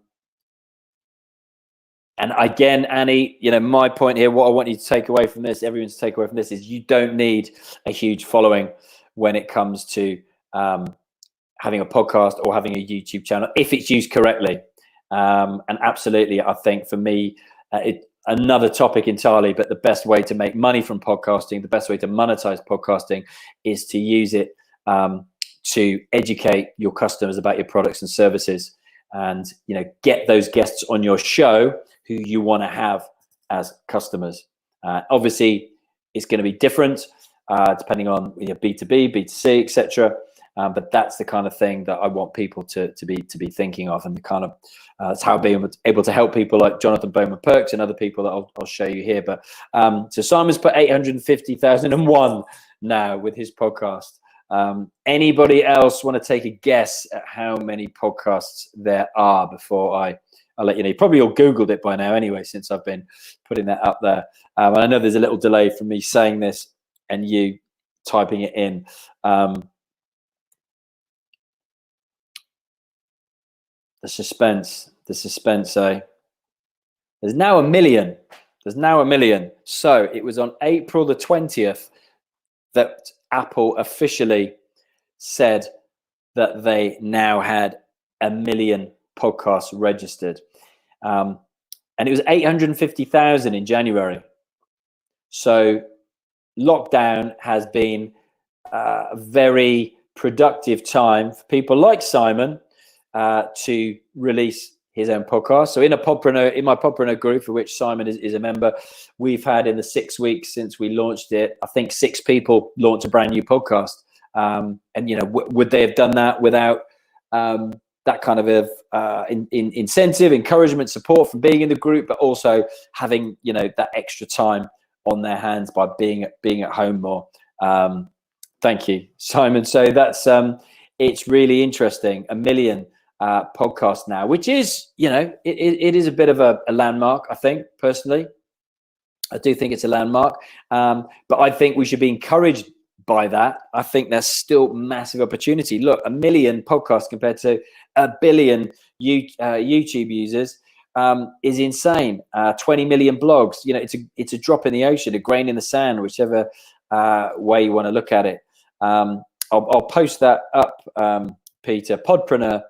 again, Annie, my point here, what I want you to take away from this, everyone to take away from this, is you don't need a huge following when it comes to having a podcast or having a YouTube channel, if it's used correctly. And absolutely, I think for me, another topic entirely, but the best way to make money from podcasting, the best way to monetize podcasting, is to use it to educate your customers about your products and services, and get those guests on your show who you want to have as customers. Obviously, it's going to be different depending on B2B, B2C, etc. But that's the kind of thing that I want people to be thinking of, and the kind of that's how being able to help people like Jonathan Bowman Perks and other people that I'll show you here. But so Simon's put 850,001 now with his podcast. Anybody else want to take a guess at how many podcasts there are before I'll let you know? You probably all Googled it by now anyway, since I've been putting that up there. And I know there's a little delay from me saying this and you typing it in. The suspense, eh? There's now 1 million. There's now 1 million. So it was on April the 20th that Apple officially said that they now had 1 million podcasts registered. And it was 850,000 in January. So lockdown has been a very productive time for people like Simon to release his own podcast. So in my Podpreneur group, for which Simon is a member, we've had in the 6 weeks since we launched it, I think 6 people launched a brand new podcast. And would they have done that without that kind of incentive, encouragement, support from being in the group, but also having that extra time on their hands by being at home more? Thank you, Simon. So that's it's really interesting. 1 million podcast now, which is it is a bit of a landmark. I think personally, I do think it's a landmark, but I think we should be encouraged by that. I think there's still massive opportunity. Look, 1 million podcasts compared to 1 billion YouTube users is insane. 20 million blogs. It's a drop in the ocean, a grain in the sand, whichever way you want to look at it. I'll post that up, Peter. Podpreneur.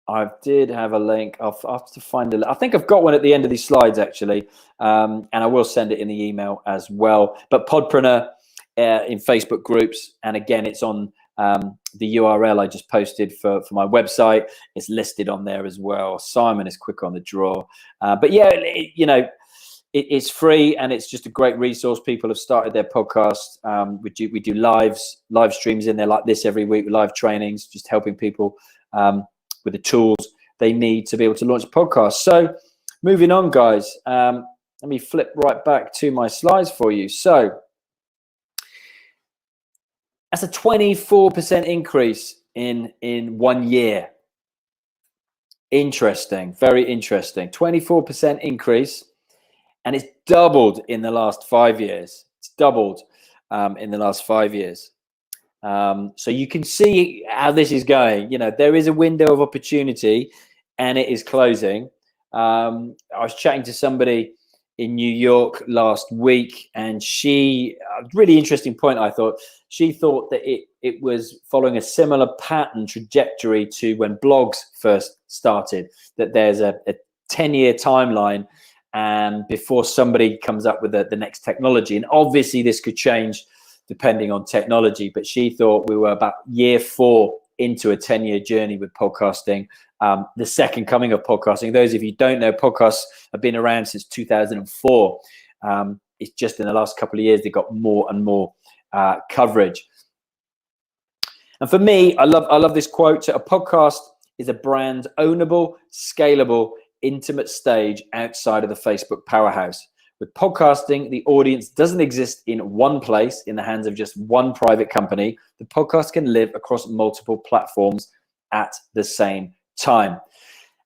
I did have a link. I'll have to find I think I've got one at the end of these slides, actually, and I will send it in the email as well. But Podpreneur in Facebook groups, and again, it's on the URL I just posted for my website. It's listed on there as well. Simon is quick on the draw, but yeah, it's free and it's just a great resource. People have started their podcast. We do live streams in there like this every week, live trainings, just helping people with the tools they need to be able to launch a podcast. So moving on, guys, let me flip right back to my slides for you. So that's a 24% increase in 1 year. Interesting, very interesting. 24% increase. And it's doubled in the last 5 years. It's doubled in the last 5 years. So you can see how this is going. There is a window of opportunity and it is closing. I was chatting to somebody in New York last week, and she, a really interesting point, I thought. She thought that it was following a similar pattern trajectory to when blogs first started, that there's a 10-year timeline before somebody comes up with the next technology. And obviously this could change depending on technology, but she thought we were about year 4 into a 10-year journey with podcasting, the second coming of podcasting. Those of you who don't know, podcasts have been around since 2004. It's just in the last couple of years they got more and more coverage. And for me, I love this quote. A podcast is a brand ownable, scalable, intimate stage outside of the Facebook powerhouse. With podcasting, the audience doesn't exist in one place in the hands of just one private company. The podcast can live across multiple platforms at the same time.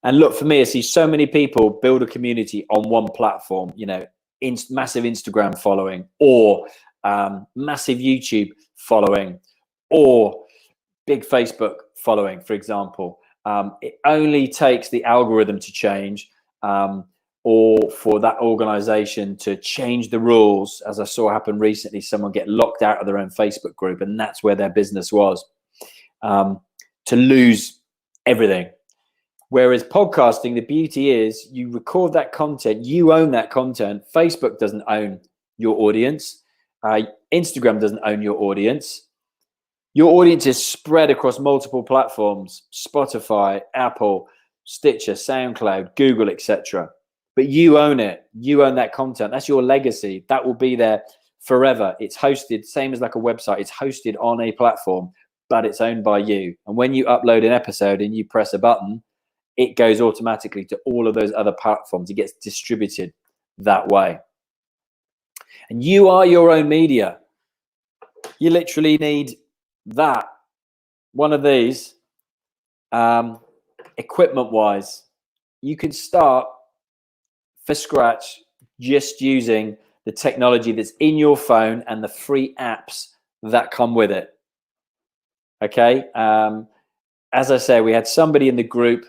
And look, for me, I see so many people build a community on one platform, massive Instagram following, or massive YouTube following, or big Facebook following, for example. It only takes the algorithm to change, or for that organization to change the rules, as I saw happen recently. Someone get locked out of their own Facebook group, and that's where their business was, to lose everything. Whereas podcasting, the beauty is you record that content, you own that content. Facebook doesn't own your audience. Instagram doesn't own your audience. Your audience is spread across multiple platforms: Spotify, Apple, Stitcher, SoundCloud, Google, etc. But you own it. You own that content. That's your legacy. That will be there forever. It's hosted, same as like a website. It's hosted on a platform, but it's owned by you. And when you upload an episode and you press a button, it goes automatically to all of those other platforms. It gets distributed that way. And you are your own media. You literally need that, one of these, equipment wise. You can start for scratch just using the technology that's in your phone and the free apps that come with it. Okay. As I say, we had somebody in the group,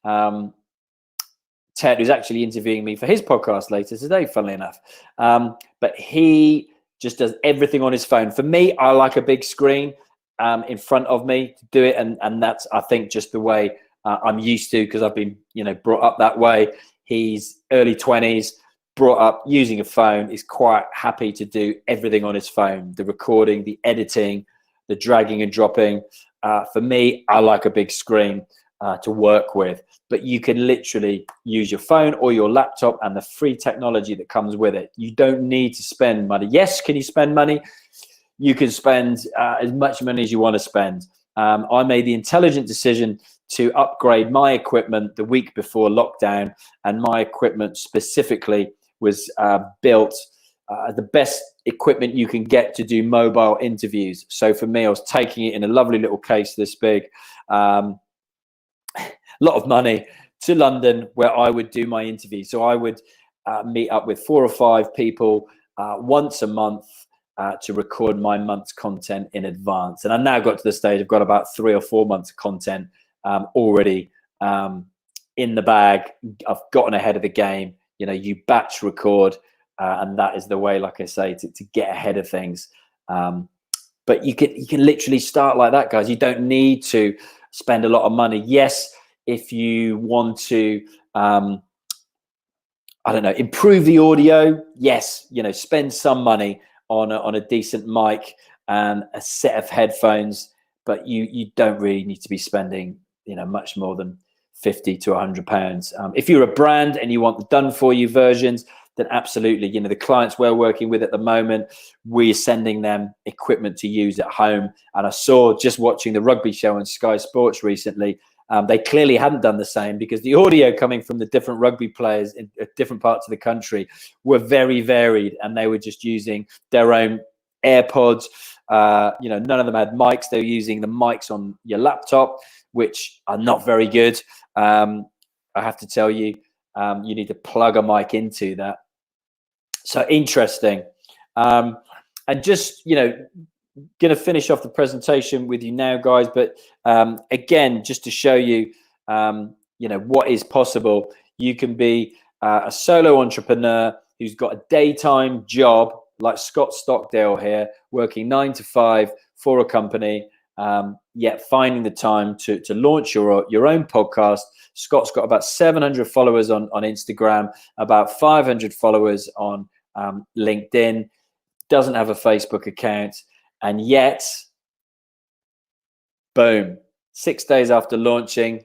Ted, who's actually interviewing me for his podcast later today, funnily enough. But he just does everything on his phone. For me, I like a big screen in front of me to do it. And that's, I think, just the way I'm used to, because I've been, brought up that way. He's early 20s, brought up using a phone, is quite happy to do everything on his phone, the recording, the editing, the dragging and dropping. For me, I like a big screen to work with, but you can literally use your phone or your laptop and the free technology that comes with it. You don't need to spend money. Yes, can you spend money? You can spend as much money as you want to spend. I made the intelligent decision to upgrade my equipment the week before lockdown, and my equipment specifically was built the best equipment you can get to do mobile interviews. So for me, I was taking it in a lovely little case this big, a lot of money, to London, where I would do my interview. So I would meet up with 4 or 5 people once a month to record my month's content in advance. And I've now got to the stage, I've got about 3 or 4 months of content already in the bag. I've gotten ahead of the game. You batch record, and that is the way, like I say, to get ahead of things. But you can literally start like that, guys. You don't need to spend a lot of money. Yes, if you want to, I don't know, improve the audio, yes, spend some money on a decent mic and a set of headphones, but you don't really need to be spending, much more than £50 to £100. If you're a brand and you want the done for you versions, then absolutely. The clients we're working with at the moment, we're sending them equipment to use at home. And I saw, just watching the rugby show on Sky Sports recently, they clearly hadn't done the same, because the audio coming from the different rugby players in different parts of the country were very varied, and they were just using their own AirPods. None of them had mics. They were using the mics on your laptop, which are not very good. I have to tell you, you need to plug a mic into that. So interesting. And just, going to finish off the presentation with you now, guys. But again, just to show you, what is possible. You can be a solo entrepreneur who's got a daytime job, like Scott Stockdale here, working 9 to 5 for a company, yet finding the time to launch your own podcast. Scott's got about 700 followers on Instagram, about 500 followers on LinkedIn, doesn't have a Facebook account, and yet, boom, 6 days after launching,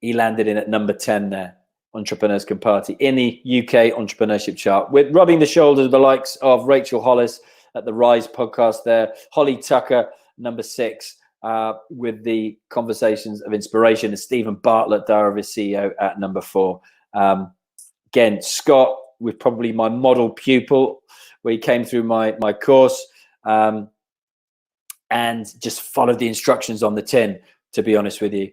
he landed in at number 10 there. Entrepreneurs Can Party in the UK entrepreneurship chart, with rubbing the shoulders of the likes of Rachel Hollis at the Rise podcast there, Holly Tucker, number 6, with the Conversations of Inspiration, and Stephen Bartlett, Diary of a CEO, at number 4. Again, Scott was probably my model pupil, where he came through my course and just followed the instructions on the tin, to be honest with you.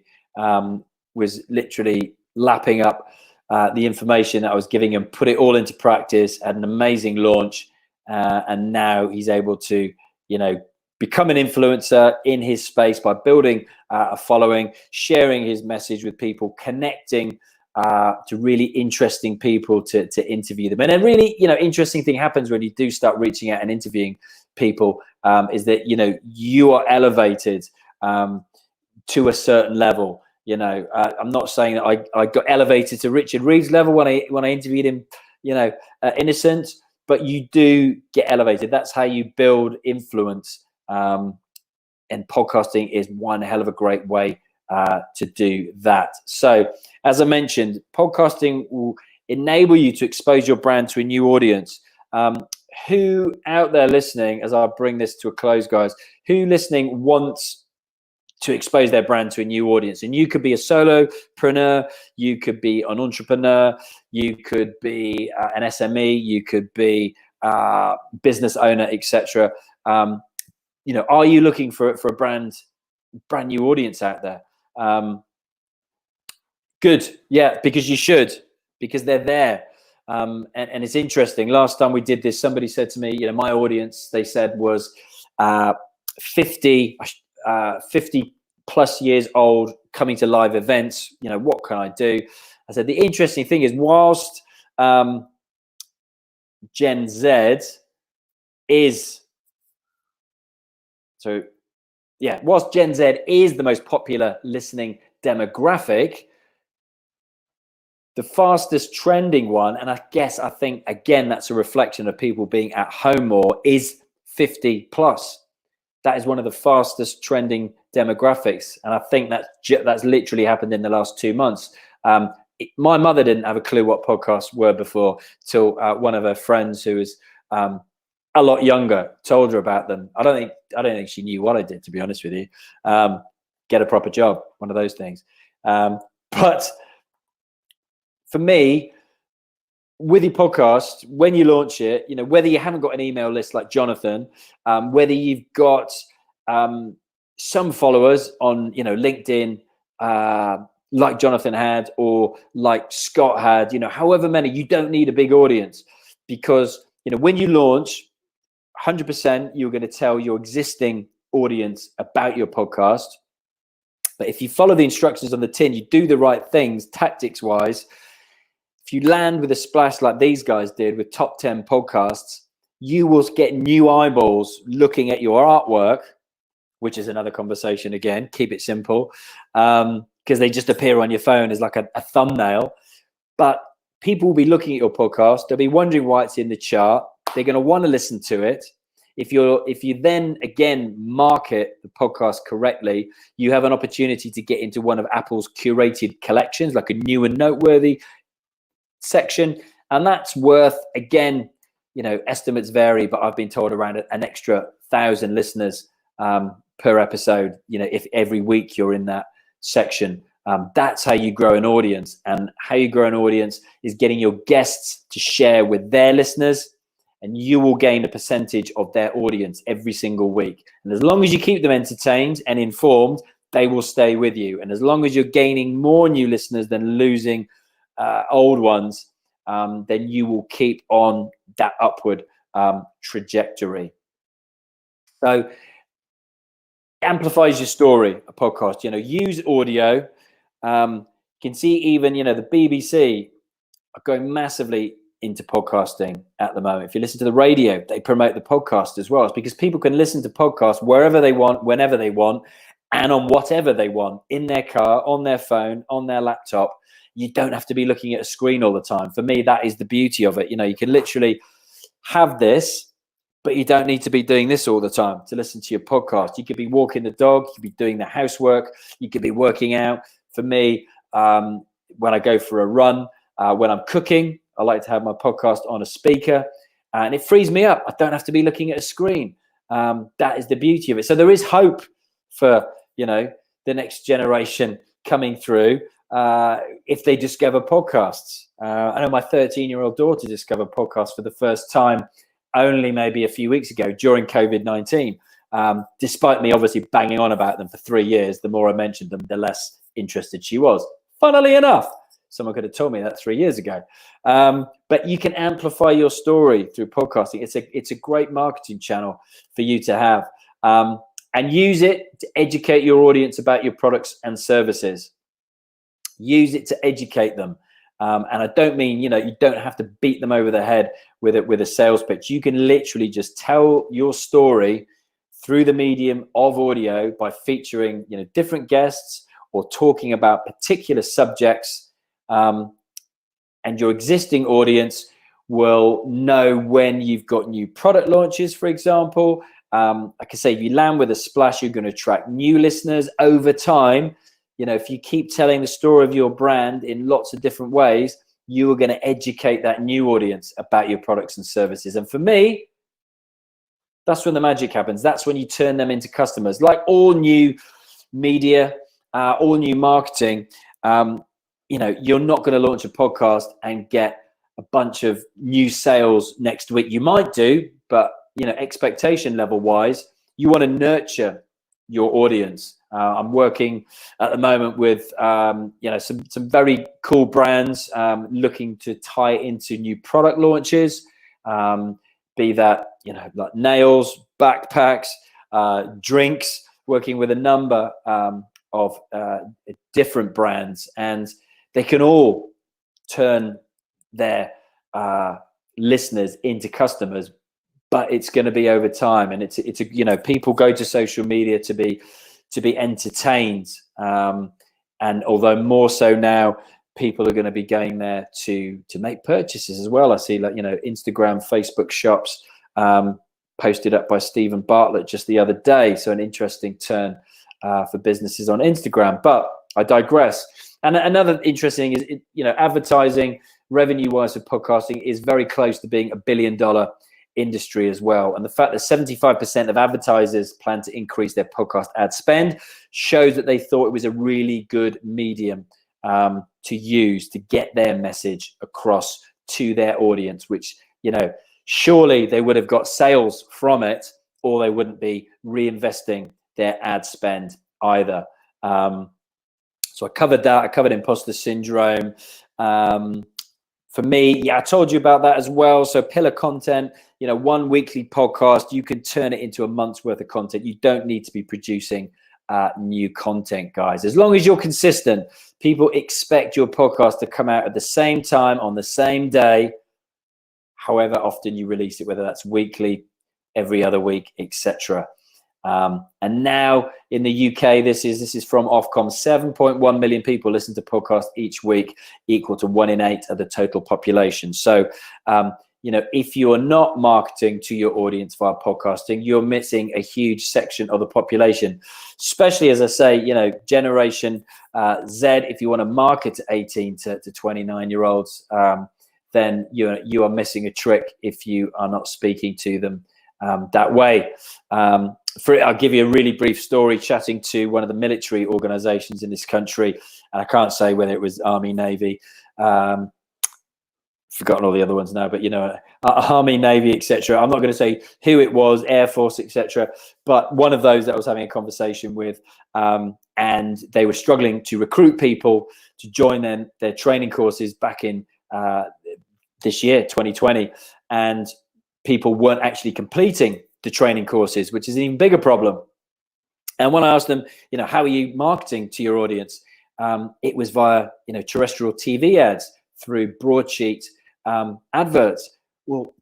Was literally lapping up the information that I was giving him, put it all into practice, had an amazing launch, and now he's able to, become an influencer in his space by building a following, sharing his message with people, connecting to really interesting people to interview them. And a really, interesting thing happens when you do start reaching out and interviewing people, is that, you are elevated to a certain level. I'm not saying that I got elevated to Richard Reeve's level when I interviewed him, innocent, but you do get elevated. That's how you build influence. And podcasting is one hell of a great way to do that. So, as I mentioned, podcasting will enable you to expose your brand to a new audience. Who out there listening, as I bring this to a close, guys, who listening wants to expose their brand to a new audience? And you could be a solopreneur, you could be an entrepreneur, you could be an SME, you could be business owner, etc. You know, are you looking for a brand new audience out there? Good, yeah, because you should, because they're there. And it's interesting. Last time we did this, somebody said to me, you know, my audience, they said, was 50 plus years old, coming to live events. You know, what can I do? I said, the interesting thing is, whilst Gen Z is, so yeah, whilst Gen Z is the most popular listening demographic, the fastest trending one, and I think, again, that's a reflection of people being at home more, is 50 plus. That is one of the fastest trending demographics. And I think that's literally happened in the last 2 months. My mother didn't have a clue what podcasts were before, till one of her friends who was a lot younger told her about them. I don't think she knew what I did, to be honest with you. Get a proper job, one of those things. But for me, with your podcast, when you launch it, you know, whether you haven't got an email list like Jonathan, whether you've got some followers on, you know, LinkedIn, like Jonathan had, or like Scott had, you know, however many, you don't need a big audience, because, you know, when you launch, 100% you're going to tell your existing audience about your podcast. But if you follow the instructions on the tin, you do the right things tactics wise, if you land with a splash like these guys did with top 10 podcasts, you will get new eyeballs looking at your artwork, which is another conversation again. Keep it simple, because they just appear on your phone as like a thumbnail. But people will be looking at your podcast. They'll be wondering why it's in the chart. They're going to want to listen to it. If you then again market the podcast correctly, you have an opportunity to get into one of Apple's curated collections, like a new and noteworthy section, and that's worth, again, you know, estimates vary, but I've been told around an extra 1,000 listeners per episode, you know, if every week you're in that section. That's how you grow an audience, and how you grow an audience is getting your guests to share with their listeners, and you will gain a percentage of their audience every single week. And as long as you keep them entertained and informed, they will stay with you. And as long as you're gaining more new listeners than losing old ones, then you will keep on that upward trajectory. So it amplifies your story, a podcast. You know, use audio. You can see even, you know, the BBC are going massively into podcasting at the moment. If you listen to the radio, they promote the podcast as well. It's because people can listen to podcasts wherever they want, whenever they want, and on whatever they want, in their car, on their phone, on their laptop. You don't have to be looking at a screen all the time. For me, that is the beauty of it. You know, you can literally have this, but you don't need to be doing this all the time to listen to your podcast. You could be walking the dog, you could be doing the housework, you could be working out. For me, when I go for a run, when I'm cooking, I like to have my podcast on a speaker, and it frees me up. I don't have to be looking at a screen. That is the beauty of it. So there is hope for, you know, the next generation coming through. If they discover podcasts. I know my 13-year-old daughter discovered podcasts for the first time only maybe a few weeks ago during COVID-19. Despite me obviously banging on about them for 3 years, the more I mentioned them, the less interested she was. Funnily enough, someone could have told me that 3 years ago. But you can amplify your story through podcasting. It's a great marketing channel for you to have, and use it to educate your audience about your products and services. Use it to educate them. And I don't mean, you know, you don't have to beat them over the head with a sales pitch. You can literally just tell your story through the medium of audio by featuring, you know, different guests or talking about particular subjects. And your existing audience will know when you've got new product launches, for example. Like I say, if you land with a splash, you're going to attract new listeners over time. You know, if you keep telling the story of your brand in lots of different ways, you are going to educate that new audience about your products and services. And for me, that's when the magic happens. That's when you turn them into customers. Like all new media, all new marketing, you know, you're not going to launch a podcast and get a bunch of new sales next week. You might do, but expectation level wise, you want to nurture your audience. I'm working at the moment with some very cool brands looking to tie into new product launches, be that like nails, backpacks, drinks, working with a number of different brands, and they can all turn their listeners into customers, but it's going to be over time. And it's people go to social media to be entertained, and although more so now, people are going to be going there to make purchases as well. I see Instagram, Facebook shops posted up by Stephen Bartlett just the other day, so an interesting turn for businesses on Instagram. But I digress. And another interesting is advertising revenue wise for podcasting is very close to being $1 billion industry as well. And the fact that 75% of advertisers plan to increase their podcast ad spend shows that they thought it was a really good medium to use to get their message across to their audience, which surely they would have got sales from it, or they wouldn't be reinvesting their ad spend either. So I covered that. I covered imposter syndrome. For me, I told you about that as well. So pillar content, one weekly podcast, you can turn it into a month's worth of content. You don't need to be producing new content, guys. As long as you're consistent, people expect your podcast to come out at the same time on the same day, however often you release it, whether that's weekly, every other week, etc. And now in the UK, this is from Ofcom, 7.1 million people listen to podcasts each week, equal to 1 in 8 of the total population. So, if you are not marketing to your audience via podcasting, you're missing a huge section of the population, especially, as I say, Generation Z. If you want to market to 18 to 29-year-olds, then you are missing a trick if you are not speaking to them that way. I'll give you a really brief story. Chatting to one of the military organizations in this country, and I can't say whether it was Army, Navy, forgotten all the other ones now, but Army, Navy, etc. I'm not going to say who it was, Air Force, etc. But one of those that I was having a conversation with, and they were struggling to recruit people to join their training courses back in this year, 2020, and people weren't actually completing the training courses, which is an even bigger problem. And when I asked them, how are you marketing to your audience? It was via, terrestrial TV ads, through broadsheet adverts. Well,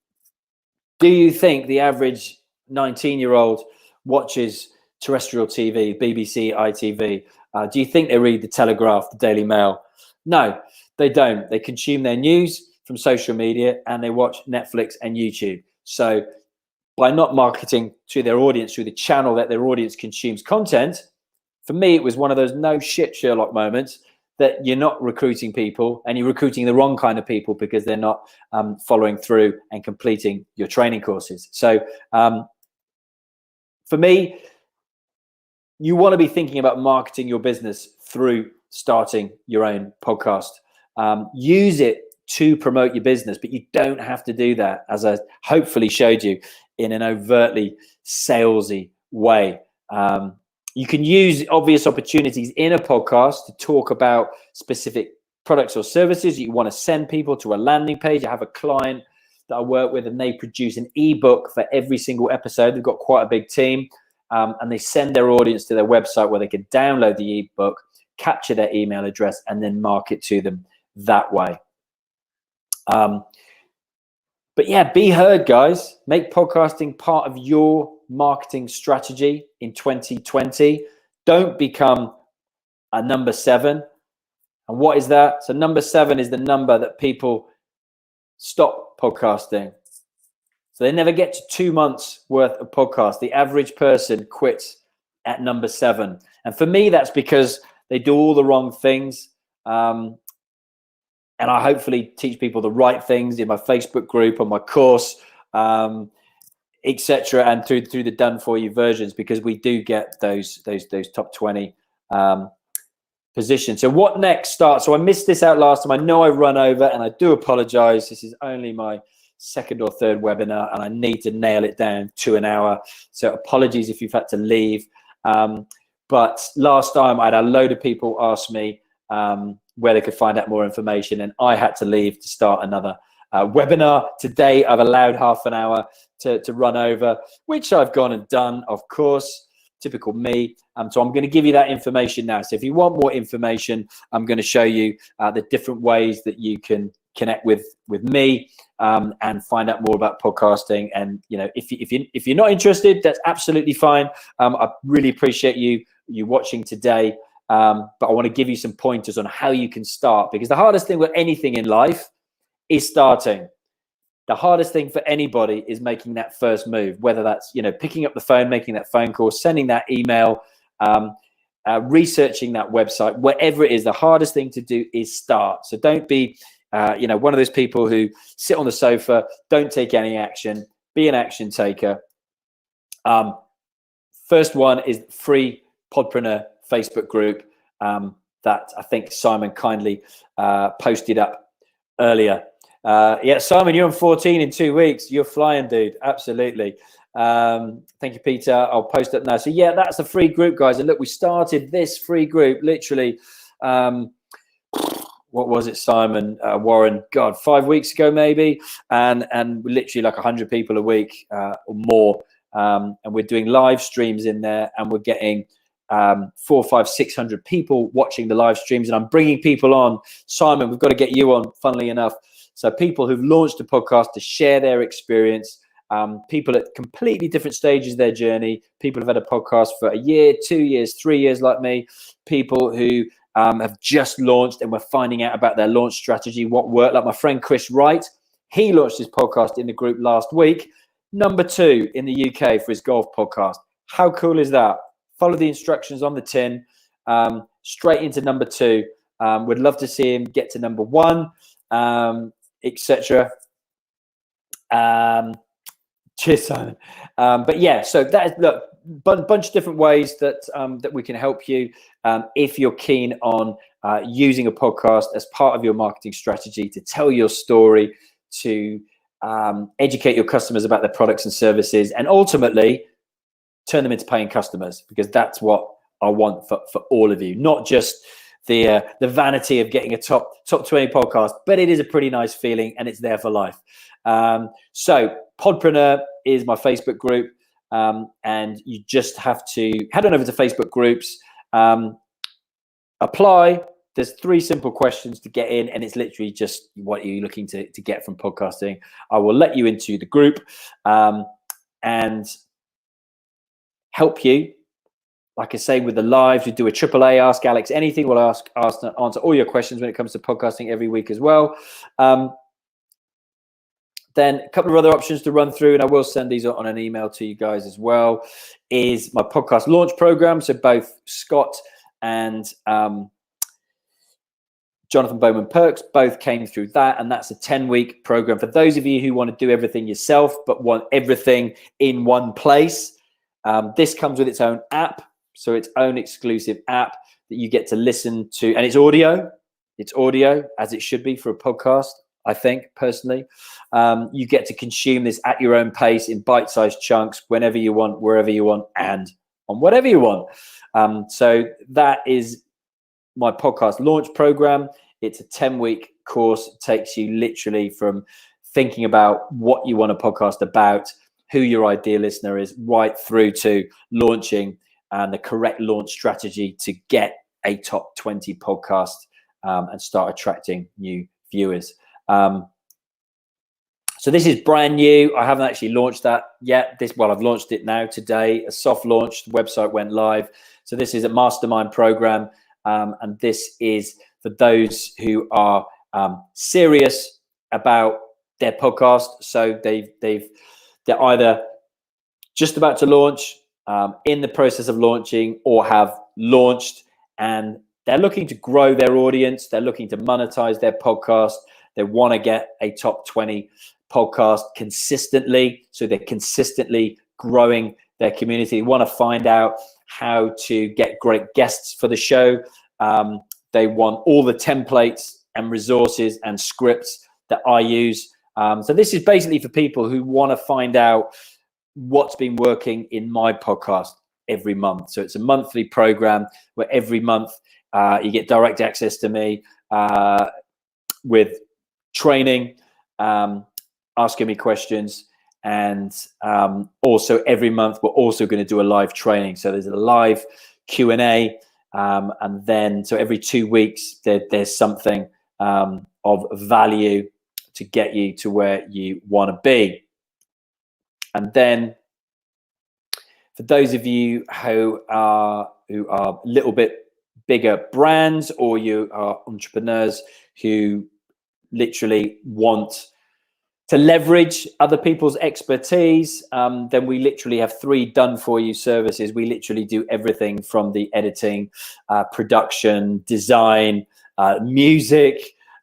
do you think the average 19-year-old watches terrestrial TV, BBC, ITV? Do you think they read the Telegraph, the Daily Mail? No, they don't. They consume their news from social media, and they watch Netflix and YouTube. So by not marketing to their audience through the channel that their audience consumes content, for me, it was one of those no shit Sherlock moments that you're not recruiting people, and you're recruiting the wrong kind of people because they're not following through and completing your training courses. So for me, you want to be thinking about marketing your business through starting your own podcast. Use it to promote your business, but you don't have to do that, as I hopefully showed you, in an overtly salesy way. You can use obvious opportunities in a podcast to talk about specific products or services. You want to send people to a landing page. I have a client that I work with, and they produce an ebook for every single episode. They've got quite a big team, and they send their audience to their website where they can download the ebook, capture their email address, and then market to them that way. But yeah, be heard, guys. Make podcasting part of your marketing strategy in 2020. Don't become a number 7. And what is that? So number 7 is the number that people stop podcasting. So they never get to 2 months worth of podcast. The average person quits at number 7. And for me, that's because they do all the wrong things. And I hopefully teach people the right things in my Facebook group, on my course, etc., and through the done for you versions, because we do get those top 20 position. So what next starts? So I missed this out last time. I know I run over, and I do apologize. This is only my second or third webinar, and I need to nail it down to an hour. So apologies if you've had to leave. But last time I had a load of people ask me where they could find out more information, and I had to leave to start another webinar. Today I've allowed half an hour to run over, which I've gone and done, of course. Typical me. So I'm going to give you that information now. So if you want more information, I'm going to show you the different ways that you can connect with me and find out more about podcasting. And if you're not interested, that's absolutely fine. I really appreciate you watching today. But I want to give you some pointers on how you can start, because the hardest thing with anything in life is starting. The hardest thing for anybody is making that first move, whether that's, picking up the phone, making that phone call, sending that email, researching that website, whatever it is. The hardest thing to do is start. So don't be, one of those people who sit on the sofa, don't take any action, be an action taker. First one is free Podpreneur Facebook group that I think Simon kindly posted up earlier. Yeah, Simon, you're on 14 in 2 weeks. You're flying, dude. Absolutely. Thank you, Peter. I'll post it now. So yeah, that's the free group, guys. And look, we started this free group literally, what was it, Simon, Warren? God, 5 weeks ago, maybe. And literally like 100 people a week or more. And we're doing live streams in there, and we're getting 400, 500, 600 people watching the live streams. And I'm bringing people on. Simon, we've got to get you on, funnily enough. So people who've launched a podcast to share their experience, people at completely different stages of their journey, people who've had a podcast for a year, 2 years, 3 years like me, people who have just launched and we're finding out about their launch strategy, what worked. Like my friend Chris Wright, he launched his podcast in the group last week, #2 in the UK for his golf podcast. How cool is that? Follow the instructions on the tin, straight into #2. We'd love to see him get to #1. Etc. Cheers, Simon. But yeah, so that is, look, bunch of different ways that that we can help you if you're keen on using a podcast as part of your marketing strategy to tell your story, to educate your customers about their products and services, and ultimately turn them into paying customers, because that's what I want for all of you, not just the vanity of getting a top 20 podcast, but it is a pretty nice feeling, and it's there for life. So Podpreneur is my Facebook group, and you just have to head on over to Facebook groups, apply. There's 3 simple questions to get in, and it's literally just what are you looking to get from podcasting. I will let you into the group and help you. Like I say, with the lives, we do a AAA Ask Alex Anything. We'll answer all your questions when it comes to podcasting every week as well. Then a couple of other options to run through, and I will send these on an email to you guys as well, is my podcast launch program. So both Scott and Jonathan Bowman Perks both came through that, and that's a 10-week program for those of you who want to do everything yourself but want everything in one place. This comes with its own app. So its own exclusive app that you get to listen to, and it's audio as it should be for a podcast, I think, personally. You get to consume this at your own pace in bite-sized chunks, whenever you want, wherever you want, and on whatever you want. So that is my podcast launch program. It's a 10-week course. It takes you literally from thinking about what you want a podcast about, who your ideal listener is, right through to launching and the correct launch strategy to get a top 20 podcast and start attracting new viewers. So this is brand new. I haven't actually launched that yet. I've launched it now today, a soft launch. The website went live. So this is a mastermind program, and this is for those who are serious about their podcast. So they're either just about to launch, in the process of launching, or have launched, and they're looking to grow their audience. They're looking to monetize their podcast. They want to get a top 20 podcast consistently. So they're consistently growing their community. They want to find out how to get great guests for the show. They want all the templates and resources and scripts that I use. So this is basically for people who want to find out what's been working in my podcast every month. So it's a monthly program where every month you get direct access to me with training, asking me questions, and also every month we're also going to do a live training. So there's a live Q&A, and then so every 2 weeks there's something of value to get you to where you want to be. And then for those of you who are a little bit bigger brands, or you are entrepreneurs who literally want to leverage other people's expertise, then we literally have 3 done for you services. We literally do everything from the editing, production, design, music,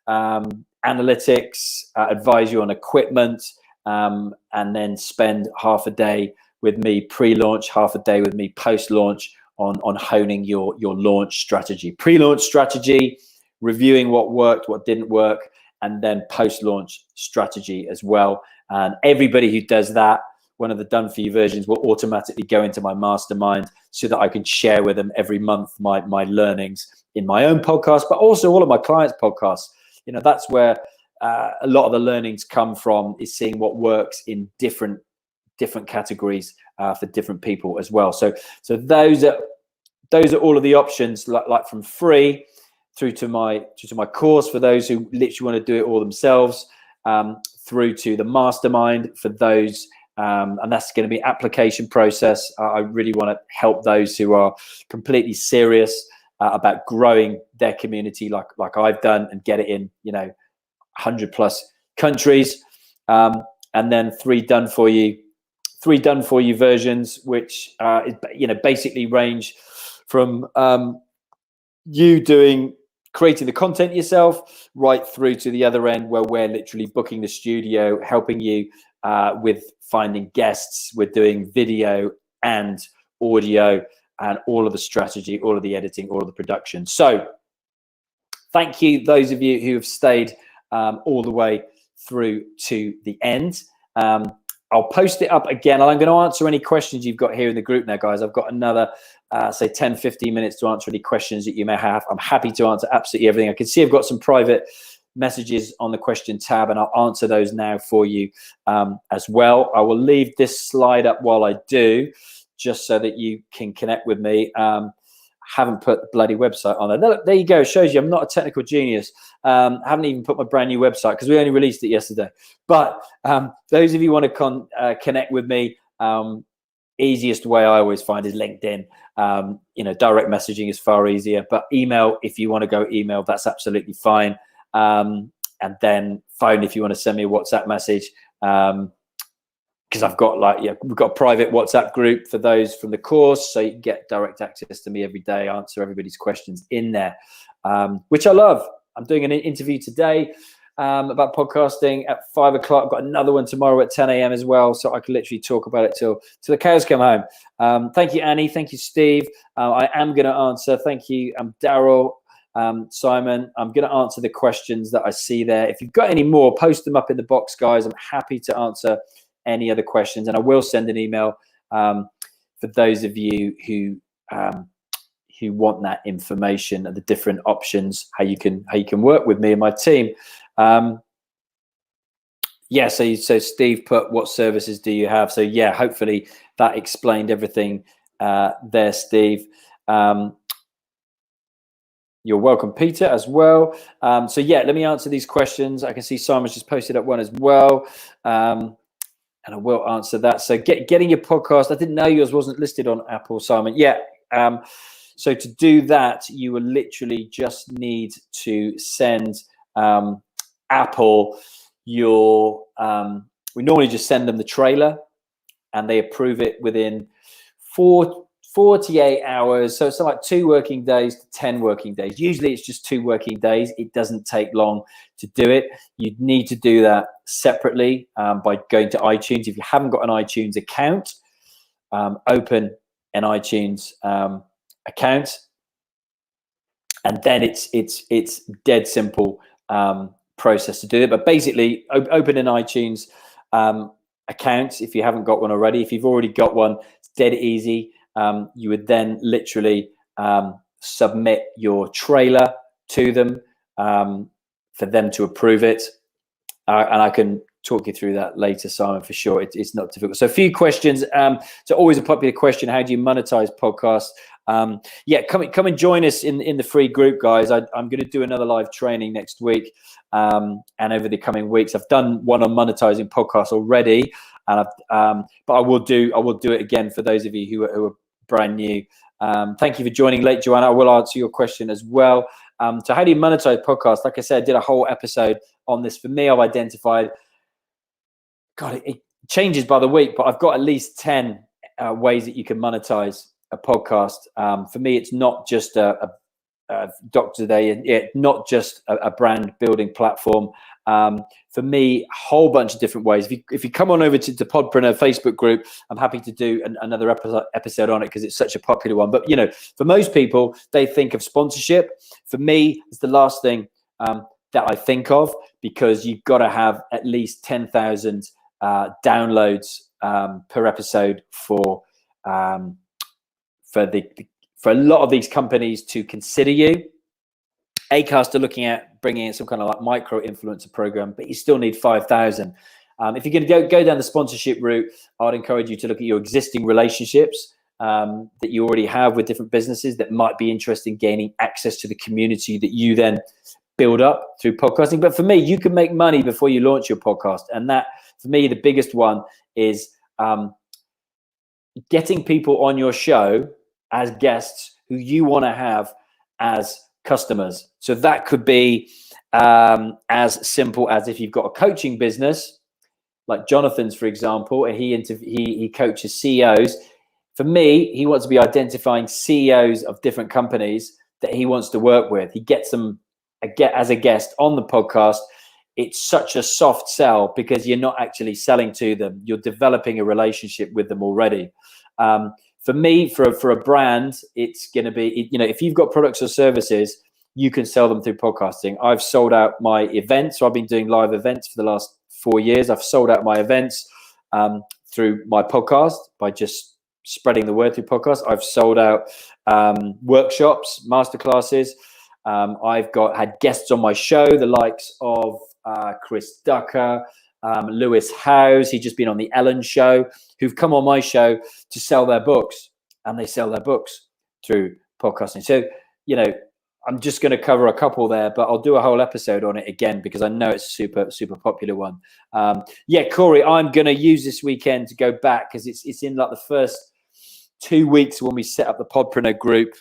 analytics, advise you on equipment, and then spend half a day with me pre-launch, half a day with me post-launch on honing your launch strategy. Pre-launch strategy, reviewing what worked, what didn't work, and then post-launch strategy as well. And everybody who does that, one of the done for you versions, will automatically go into my mastermind so that I can share with them every month my learnings in my own podcast, but also all of my clients' podcasts. You know, that's where a lot of the learnings come from, is seeing what works in different categories for different people as well. So those are all of the options, like from free through to my course for those who literally want to do it all themselves, through to the mastermind for those, and that's going to be application process. I really want to help those who are completely serious about growing their community, like I've done, and get it in 100+ countries. And then 3 done for you versions, which basically range from you creating the content yourself, right through to the other end where we're literally booking the studio, helping you with finding guests. We're doing video and audio and all of the strategy, all of the editing, all of the production. So thank you, those of you who have stayed all the way through to the end. I'll post it up again. I'm going to answer any questions you've got here in the group now, guys. I've got another, say 10, 15 minutes to answer any questions that you may have. I'm happy to answer absolutely everything. I can see I've got some private messages on the question tab, and I'll answer those now for you as well. I will leave this slide up while I do, just so that you can connect with me. Haven't put the bloody website on there. There you go. Shows you I'm not a technical genius. Haven't even put my brand new website because we only released it yesterday. But those of you who want to connect with me, easiest way I always find is LinkedIn. Direct messaging is far easier, but email, if you want to go email, that's absolutely fine. And then phone if you want to send me a WhatsApp message. Because I've got we've got a private WhatsApp group for those from the course, so you can get direct access to me every day, answer everybody's questions in there, which I love. I'm doing an interview today about podcasting at 5 o'clock. I've got another one tomorrow at 10 a.m. as well, so I can literally talk about it till the cows come home. Thank you, Annie. Thank you, Steve. I am going to answer. Thank you, Daryl, Simon. I'm going to answer the questions that I see there. If you've got any more, post them up in the box, guys. I'm happy to answer any other questions, and I will send an email for those of you who want that information and the different options, how you can work with me and my team. So Steve put, what services do you have? So yeah, hopefully that explained everything there, Steve. You're welcome, Peter, as well. So yeah, let me answer these questions. I can see Simon's just posted up one as well. And I will answer that. So getting your podcast, I didn't know yours wasn't listed on Apple, Simon. Yeah. So to do that, you will literally just need to send Apple your, we normally just send them the trailer and they approve it within 48 hours. So it's like 2 working days to 10 working days. Usually it's just 2 working days. It doesn't take long to do it. You'd need to do that separately by going to iTunes. If you haven't got an iTunes account, open an iTunes account. and then it's dead simple process to do it. But basically, open an iTunes account if you haven't got one already. If you've already got one, it's dead easy. You would then literally submit your trailer to them for them to approve it, and I can talk you through that later, Simon, for sure. It's not difficult. So a few questions. So always a popular question: how do you monetize podcasts? Yeah, come and join us in the free group, guys. I'm going to do another live training next week, and over the coming weeks. I've done one on monetizing podcasts already, and but I will do it again for those of you who are brand new. Thank you for joining late, Joanna. I will answer your question as well. So how do you monetize podcasts? Like I said, I did a whole episode on this. For me, I've identified, God, it changes by the week, but I've got at least 10 ways that you can monetize a podcast. For me, it's not just a Dr. Day, not just a brand building platform. For me, a whole bunch of different ways. If you come on over to the Podpreneur Facebook group, I'm happy to do another episode on it because it's such a popular one. But, you know, for most people, they think of sponsorship. For me, it's the last thing that I think of, because you've got to have at least 10,000 downloads per episode for a lot of these companies to consider you. Acast are looking at bringing in some kind of like micro influencer program, but you still need 5,000. If you're going to go down the sponsorship route, I'd encourage you to look at your existing relationships that you already have with different businesses that might be interested in gaining access to the community that you then build up through podcasting. But for me, you can make money before you launch your podcast. And that, for me, the biggest one is getting people on your show as guests who you want to have as customers. So that could be as simple as if you've got a coaching business, like Jonathan's, for example, and he coaches CEOs. For me, he wants to be identifying CEOs of different companies that he wants to work with. He gets them as a guest on the podcast. It's such a soft sell because you're not actually selling to them. You're developing a relationship with them already. For me, for a brand, it's going to be, you know, if you've got products or services, you can sell them through podcasting. I've sold out my events. So I've been doing live events for the last 4 years. I've sold out my events through my podcast by just spreading the word through podcasts. I've sold out workshops, masterclasses. I've had guests on my show, the likes of Chris Ducker, Lewis Howes. He's just been on the Ellen show, who've come on my show to sell their books, and they sell their books through podcasting. So, you know, I'm just going to cover a couple there, but I'll do a whole episode on it again because I know it's a super, super popular one. Yeah, Corey, I'm going to use this weekend to go back because it's in like the first 2 weeks when we set up the Podpreneur group.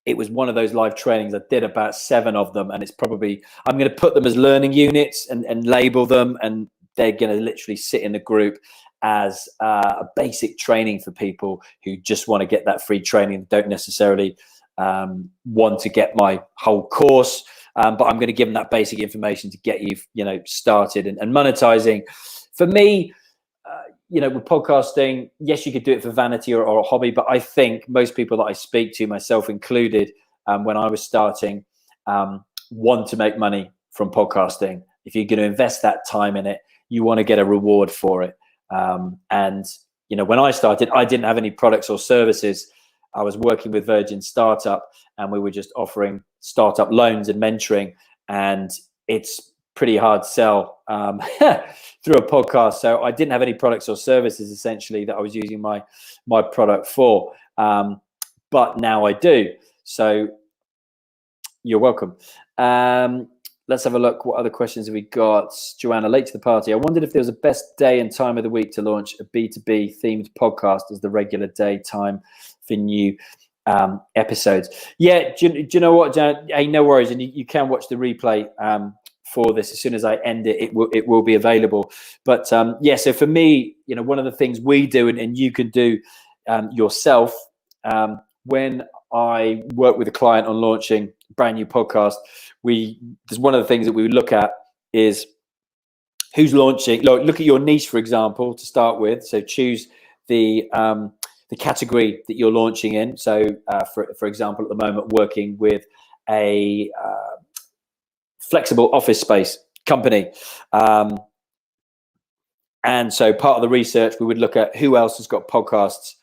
It was one of those live trainings. I did about 7 of them, and it's probably, I'm going to put them as learning units and label them, and they're going to literally sit in the group as a basic training for people who just want to get that free training, don't necessarily want to get my whole course, but I'm going to give them that basic information to get you, started and monetizing. For me, with podcasting, yes, you could do it for vanity or a hobby, but I think most people that I speak to, myself included, when I was starting, want to make money from podcasting. If you're going to invest that time in it, you want to get a reward for it. And when I started, I didn't have any products or services. I was working with Virgin Startup, and we were just offering startup loans and mentoring, and it's pretty hard sell through a podcast. So I didn't have any products or services essentially that I was using my product for, but now I do. So you're welcome. Let's have a look. What other questions have we got? Joanna, late to the party. I wondered if there was a best day and time of the week to launch a B2B themed podcast as the regular day time for new episodes. Yeah, do you know what, Jan? Hey, no worries. And you can watch the replay for this. As soon as I end it, it will be available. But yeah, so for me, one of the things we do and you can do yourself, when I work with a client on launching a brand new podcast, there's one of the things that we would look at is who's launching. Look at your niche, for example, to start with. So choose the the category that you're launching in. So, for example, at the moment, working with a flexible office space company. And so part of the research, we would look at who else has got podcasts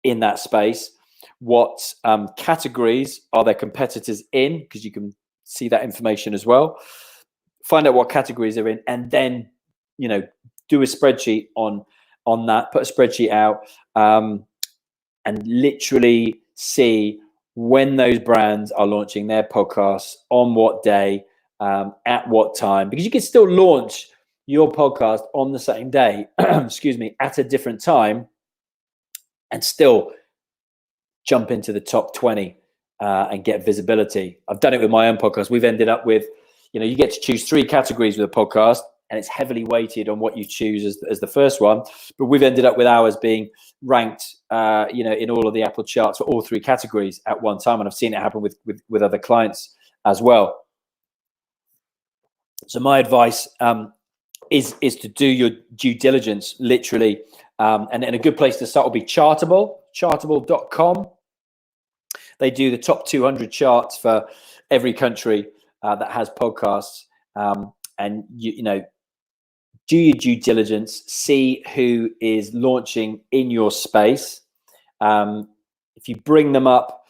in that space. What categories are their competitors in? Because you can see that information as well. Find out what categories they're in, and then, you know, do a spreadsheet on that. Put a spreadsheet out, and literally see when those brands are launching their podcasts, on what day, at what time, because you can still launch your podcast on the same day, excuse me, at a different time, and still jump into the top 20 and get visibility. I've done it with my own podcast. We've ended up with, you know, you get to choose 3 categories with a podcast, and it's heavily weighted on what you choose as the first one. But we've ended up with ours being ranked, you know, in all of the Apple charts for all 3 categories at one time. And I've seen it happen with other clients as well. So my advice is to do your due diligence, literally. And a good place to start will be chartable.com. They do the top 200 charts for every country that has podcasts. And you know, do your due diligence, see who is launching in your space. If you bring them up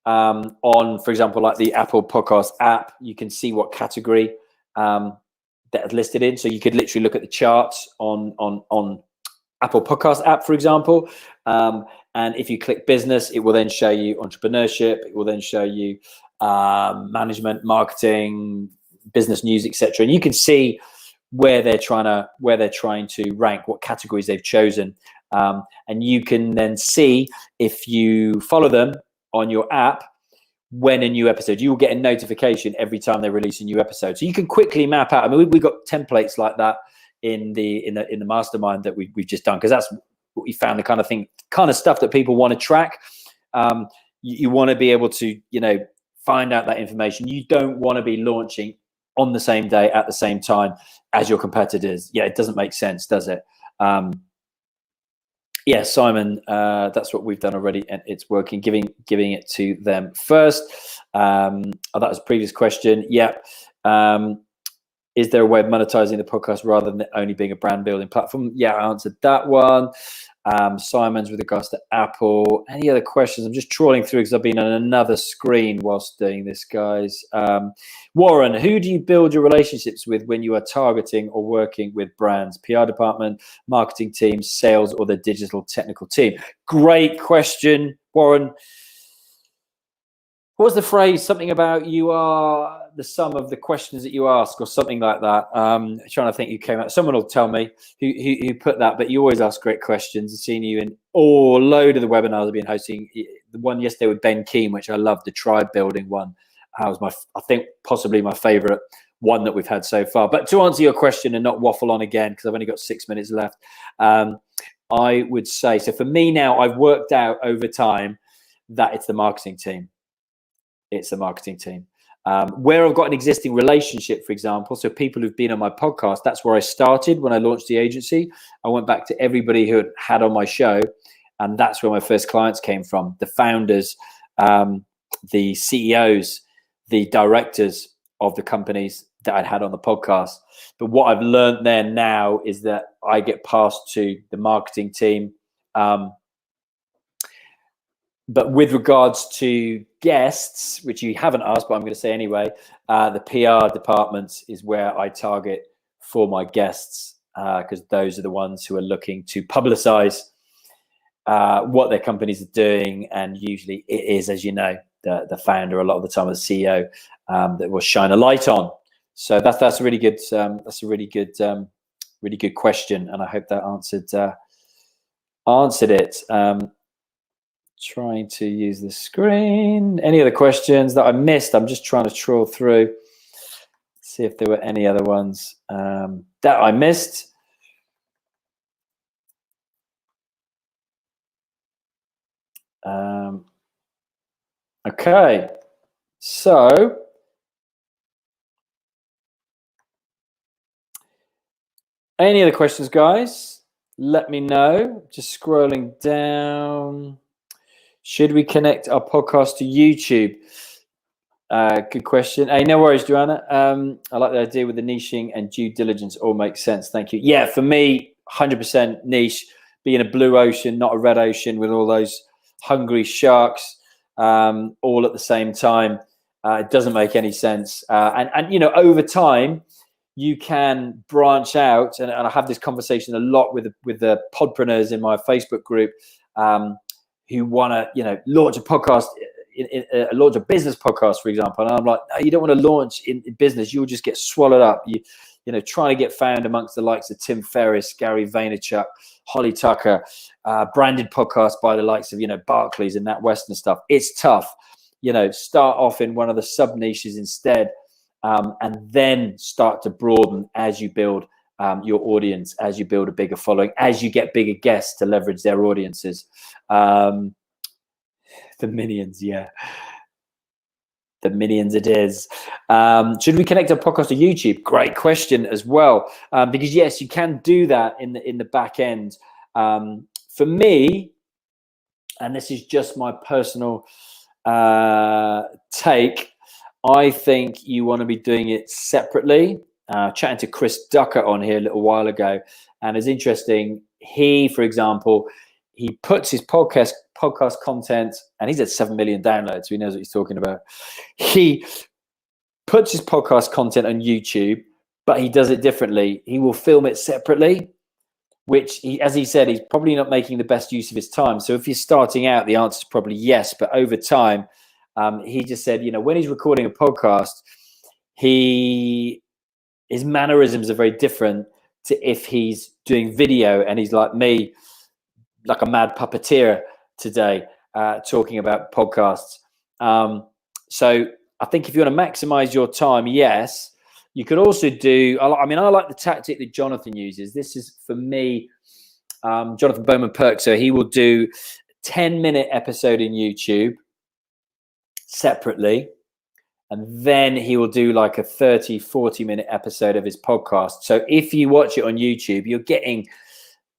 on, for example, like the Apple Podcast app, you can see what category that is listed in. So you could literally look at the charts on Apple Podcast app, for example. And if you click business, it will then show you entrepreneurship. It will then show you management, marketing, business news, etc. And you can see where they're trying to rank, what categories they've chosen. And you can then see, if you follow them on your app, when a new episode, you will get a notification every time they release a new episode. So you can quickly map out. I mean, we've got templates like that in the mastermind that we've just done, because that's what we found, the kind of stuff that people want to track. You want to be able to, you know, find out that information. You don't want to be launching on the same day at the same time as your competitors. Yeah, it doesn't make sense, does it? Yeah, Simon, that's what we've done already, and it's working. Giving it to them first. That was a previous question. Yeah. Is there a way of monetizing the podcast rather than only being a brand building platform? Yeah, I answered that one. Simon's with regards to Apple. Any other questions? I'm just trawling through because I've been on another screen whilst doing this, guys. Warren, who do you build your relationships with when you are targeting or working with brands? PR department, marketing team, sales, or the digital technical team? Great question, Warren. What was the phrase? Something about you are the sum of the questions that you ask, or something like that. I'm trying to think who came out. Someone will tell me who put that, but you always ask great questions. I've seen you in a load of the webinars I've been hosting. The one yesterday with Ben Keane, which I loved, the tribe building one, was I think possibly my favorite one that we've had so far. But to answer your question and not waffle on again, because I've only got 6 minutes left, I would say, so for me now, I've worked out over time that it's the marketing team. It's the marketing team. Where I've got an existing relationship, for example, so people who've been on my podcast, that's where I started when I launched the agency. I went back to everybody who had on my show, and that's where my first clients came from. The founders, the CEOs, the directors of the companies that I'd had on the podcast. But what I've learned there now is that I get passed to the marketing team. But with regards to guests, which you haven't asked, but I'm going to say anyway, the PR department is where I target for my guests, because those are the ones who are looking to publicize what their companies are doing. And usually it is, as you know, the founder, a lot of the time, the CEO, that will shine a light on. So that's a really good really good question, and I hope that answered it. Trying to use the screen. Any other questions that I missed? I'm just trying to trawl through, see if there were any other ones that I missed. Okay, so any other questions, guys? let me know. Just scrolling down. Should we connect our podcast to YouTube? Good question. Hey, no worries, Joanna. I like the idea with the niching and due diligence. All makes sense. Thank you. Yeah, for me, 100% niche. Being a blue ocean, not a red ocean, with all those hungry sharks all at the same time. It doesn't make any sense. And you know, over time, you can branch out. And I have this conversation a lot with the podpreneurs in my Facebook group who want to, you know, launch a podcast. Launch a business podcast, for example, and I'm like, no, you don't want to launch in business. You'll just get swallowed up. You know, trying to get found amongst the likes of Tim Ferriss, Gary Vaynerchuk, Holly Tucker, branded podcasts by the likes of, you know, Barclays and that Western stuff. It's tough. You know, start off in one of the sub niches instead, and then start to broaden as you build your audience, as you build a bigger following, as you get bigger guests to leverage their audiences. The minions, yeah. The minions it is. Should we connect our podcast to YouTube? Great question as well. Because yes, you can do that in the back end. For me, and this is just my personal take, I think you want to be doing it separately. Chatting to Chris Ducker on here a little while ago, and it's interesting. He, for example, he puts his podcast content, and he's at 7 million downloads, so he knows what he's talking about. He puts his podcast content on YouTube, but he does it differently. He will film it separately, which, as he said, he's probably not making the best use of his time. So if you're starting out, the answer is probably yes. But over time, he just said, you know, when he's recording a podcast, his mannerisms are very different to if he's doing video and he's like me, like a mad puppeteer today, talking about podcasts. So I think if you want to maximize your time, yes. You could also do, I mean, I like the tactic that Jonathan uses. This is, for me, Jonathan Bowman Perk. So he will do 10-minute episode in YouTube separately, and then he will do like a 40-minute episode of his podcast. So if you watch it on YouTube, you're getting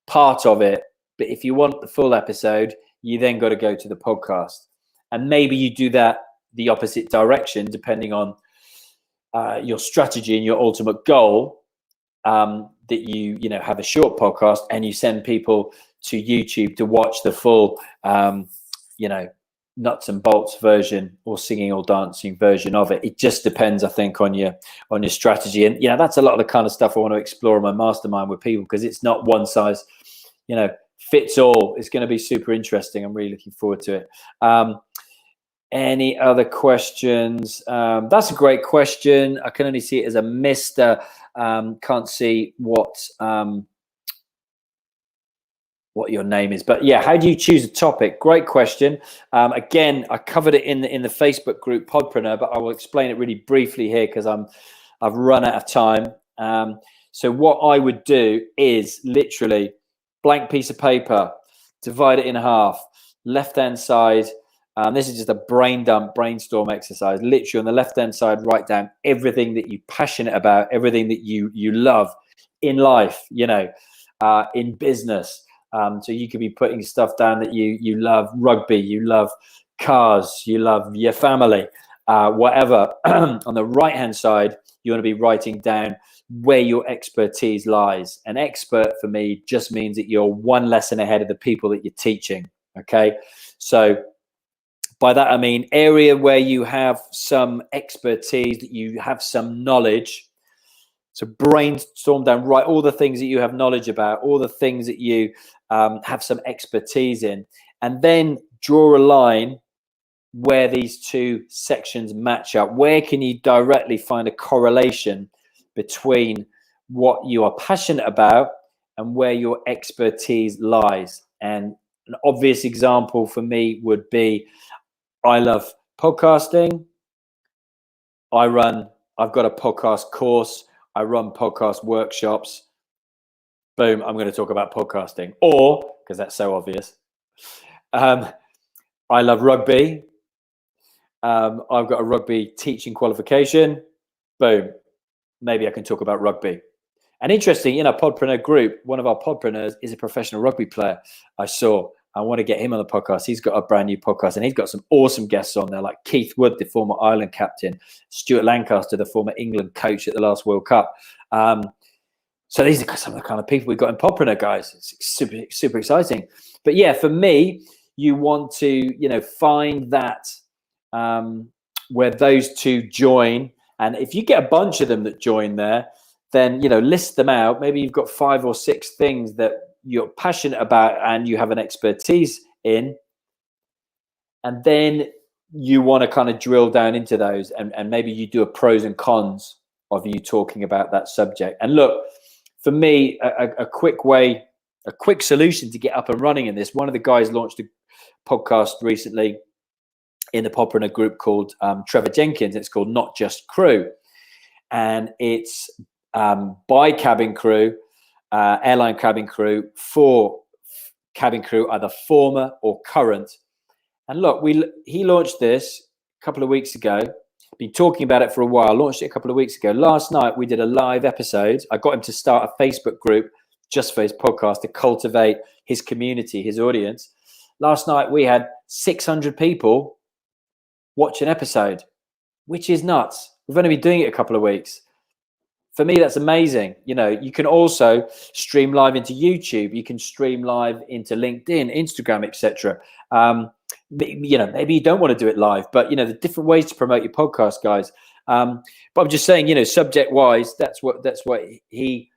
part of it. But if you want the full episode, you then got to go to the podcast. And maybe you do that the opposite direction, depending on your strategy and your ultimate goal, that you know, have a short podcast and you send people to YouTube to watch the full, you know, nuts and bolts version or singing or dancing version of it. It just depends, I think, on your strategy. And, you know, that's a lot of the kind of stuff I want to explore in my mastermind with people, because it's not one size, you know, fits all. It's going to be super interesting. I'm really looking forward to it. Any other questions? That's a great question. I can only see it as a Mr. Can't see what your name is, but yeah, how do you choose a topic? Great question. Again, I covered it in the Facebook group Podpreneur, but I will explain it really briefly here because I've run out of time. So what I would do is literally blank piece of paper, divide it in half, left-hand side. This is just a brain dump, brainstorm exercise. Literally on the left-hand side, write down everything that you're passionate about, everything that you love in life, you know, in business. So you could be putting stuff down that you love: rugby, you love cars, you love your family, whatever. On the right-hand side, you want to be writing down where your expertise lies. An expert for me just means that you're one lesson ahead of the people that you're teaching. Okay, so by that I mean area where you have some expertise, that you have some knowledge. So brainstorm down, write all the things that you have knowledge about, all the things that you have some expertise in, and then draw a line where these two sections match up. Where can you directly find a correlation between what you are passionate about and where your expertise lies? And an obvious example for me would be, I love podcasting. I've got a podcast course. I run podcast workshops. Boom, I'm going to talk about podcasting. Or, because that's so obvious, I love rugby. I've got a rugby teaching qualification. Boom, maybe I can talk about rugby. And interesting, in our podpreneur group, one of our podpreneurs is a professional rugby player. I want to get him on the podcast. He's got a brand new podcast, and he's got some awesome guests on there, like Keith Wood, the former Ireland captain, Stuart Lancaster, the former England coach at the last World Cup. So these are some of the kind of people we've got in podpreneur, guys. It's super, super exciting. But yeah, for me, you want to, find that where those two join. And if you get a bunch of them that join there, then, list them out. Maybe you've got 5 or 6 things that you're passionate about and you have an expertise in. And then you want to kind of drill down into those, and maybe you do a pros and cons of you talking about that subject. And look, for me, a quick solution to get up and running in this. One of the guys launched a podcast recently in the podpreneur group called Trevor Jenkins. It's called Not Just Crew. And it's by cabin crew, airline cabin crew, for cabin crew, either former or current. And look, he launched this a couple of weeks ago. Been talking about it for a while. Launched it a couple of weeks ago. Last night we did a live episode. I got him to start a Facebook group just for his podcast to cultivate his community, his audience. Last night we had 600 people watch an episode, which is nuts. We've only been doing it a couple of weeks. For me, that's amazing. You can also stream live into YouTube. You can stream live into LinkedIn, Instagram, etc. Maybe you don't want to do it live, but the different ways to promote your podcast, guys. But I'm just saying, subject-wise, that's what he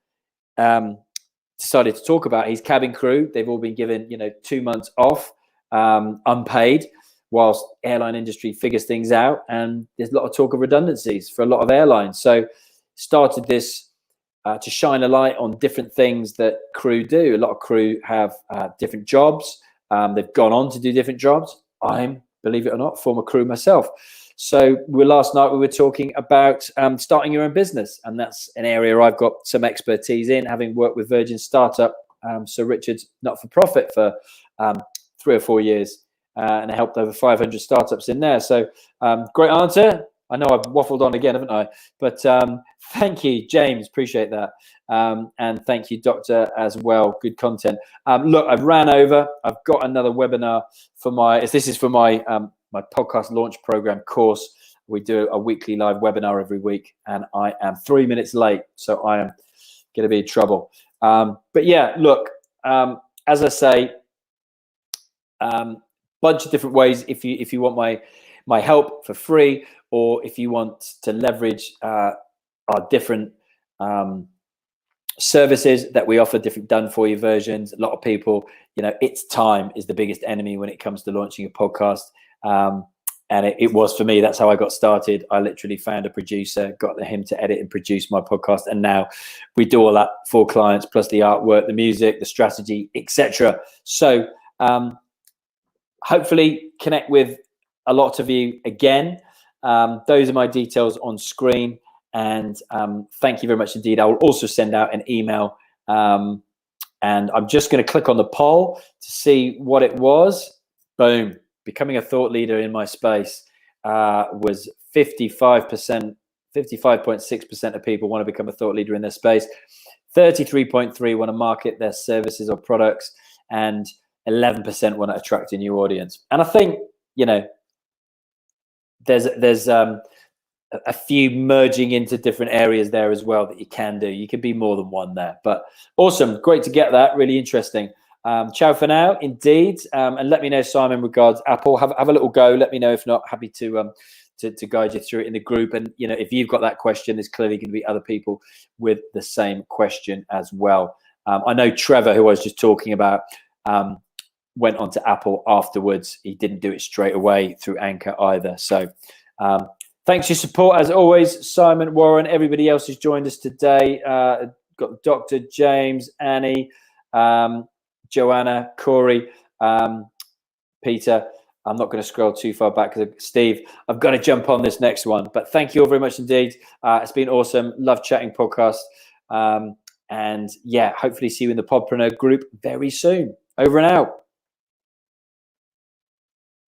decided to talk about. His cabin crew, they've all been given 2 months off, unpaid, whilst airline industry figures things out, and there's a lot of talk of redundancies for a lot of airlines. So started this to shine a light on different things that crew do. A lot of crew have different jobs. They've gone on to do different jobs. I'm, believe it or not, former crew myself. So last night we were talking about starting your own business, and that's an area I've got some expertise in, having worked with Virgin Startup, Sir Richard's not-for-profit for 3 or 4 years, and I helped over 500 startups in there. So great answer. I know I've waffled on again, haven't I? But thank you, James. Appreciate that. And thank you, Doctor, as well. Good content. Look, I've ran over. I've got another webinar for this is for my podcast launch program course. We do a weekly live webinar every week, and I am 3 minutes late, so I am going to be in trouble. But yeah, look, as I say, bunch of different ways. If you want my help for free, or if you want to leverage our different services that we offer, different done-for-you versions. A lot of people, it's time is the biggest enemy when it comes to launching a podcast. And it was for me. That's how I got started. I literally found a producer, got him to edit and produce my podcast, and now we do all that for clients, plus the artwork, the music, the strategy, etc. So hopefully connect with a lot of you again. Those are my details on screen, and thank you very much indeed. I will also send out an email, and I'm just going to click on the poll to see what it was. Boom. Becoming a thought leader in my space was 55%, 55.6% of people want to become a thought leader in their space. 33.3% want to market their services or products, and 11% want to attract a new audience. And I think, there's a few merging into different areas there as well that you can do. You can be more than one there, but awesome. Great to get that. Really interesting. Ciao for now, indeed. And let me know, Simon, regards Apple. Have a little go. Let me know. If not, happy to guide you through it in the group. And, if you've got that question, there's clearly going to be other people with the same question as well. I know Trevor, who I was just talking about, went on to Apple afterwards. He didn't do it straight away through Anchor either. So thanks for your support as always, Simon, Warren, everybody else who's joined us today. Got Dr. James, Annie, Joanna, Corey, Peter. I'm not going to scroll too far back because Steve, I've got to jump on this next one. But thank you all very much indeed. It's been awesome. Love chatting podcast. And yeah, hopefully see you in the Podpreneur group very soon. Over and out.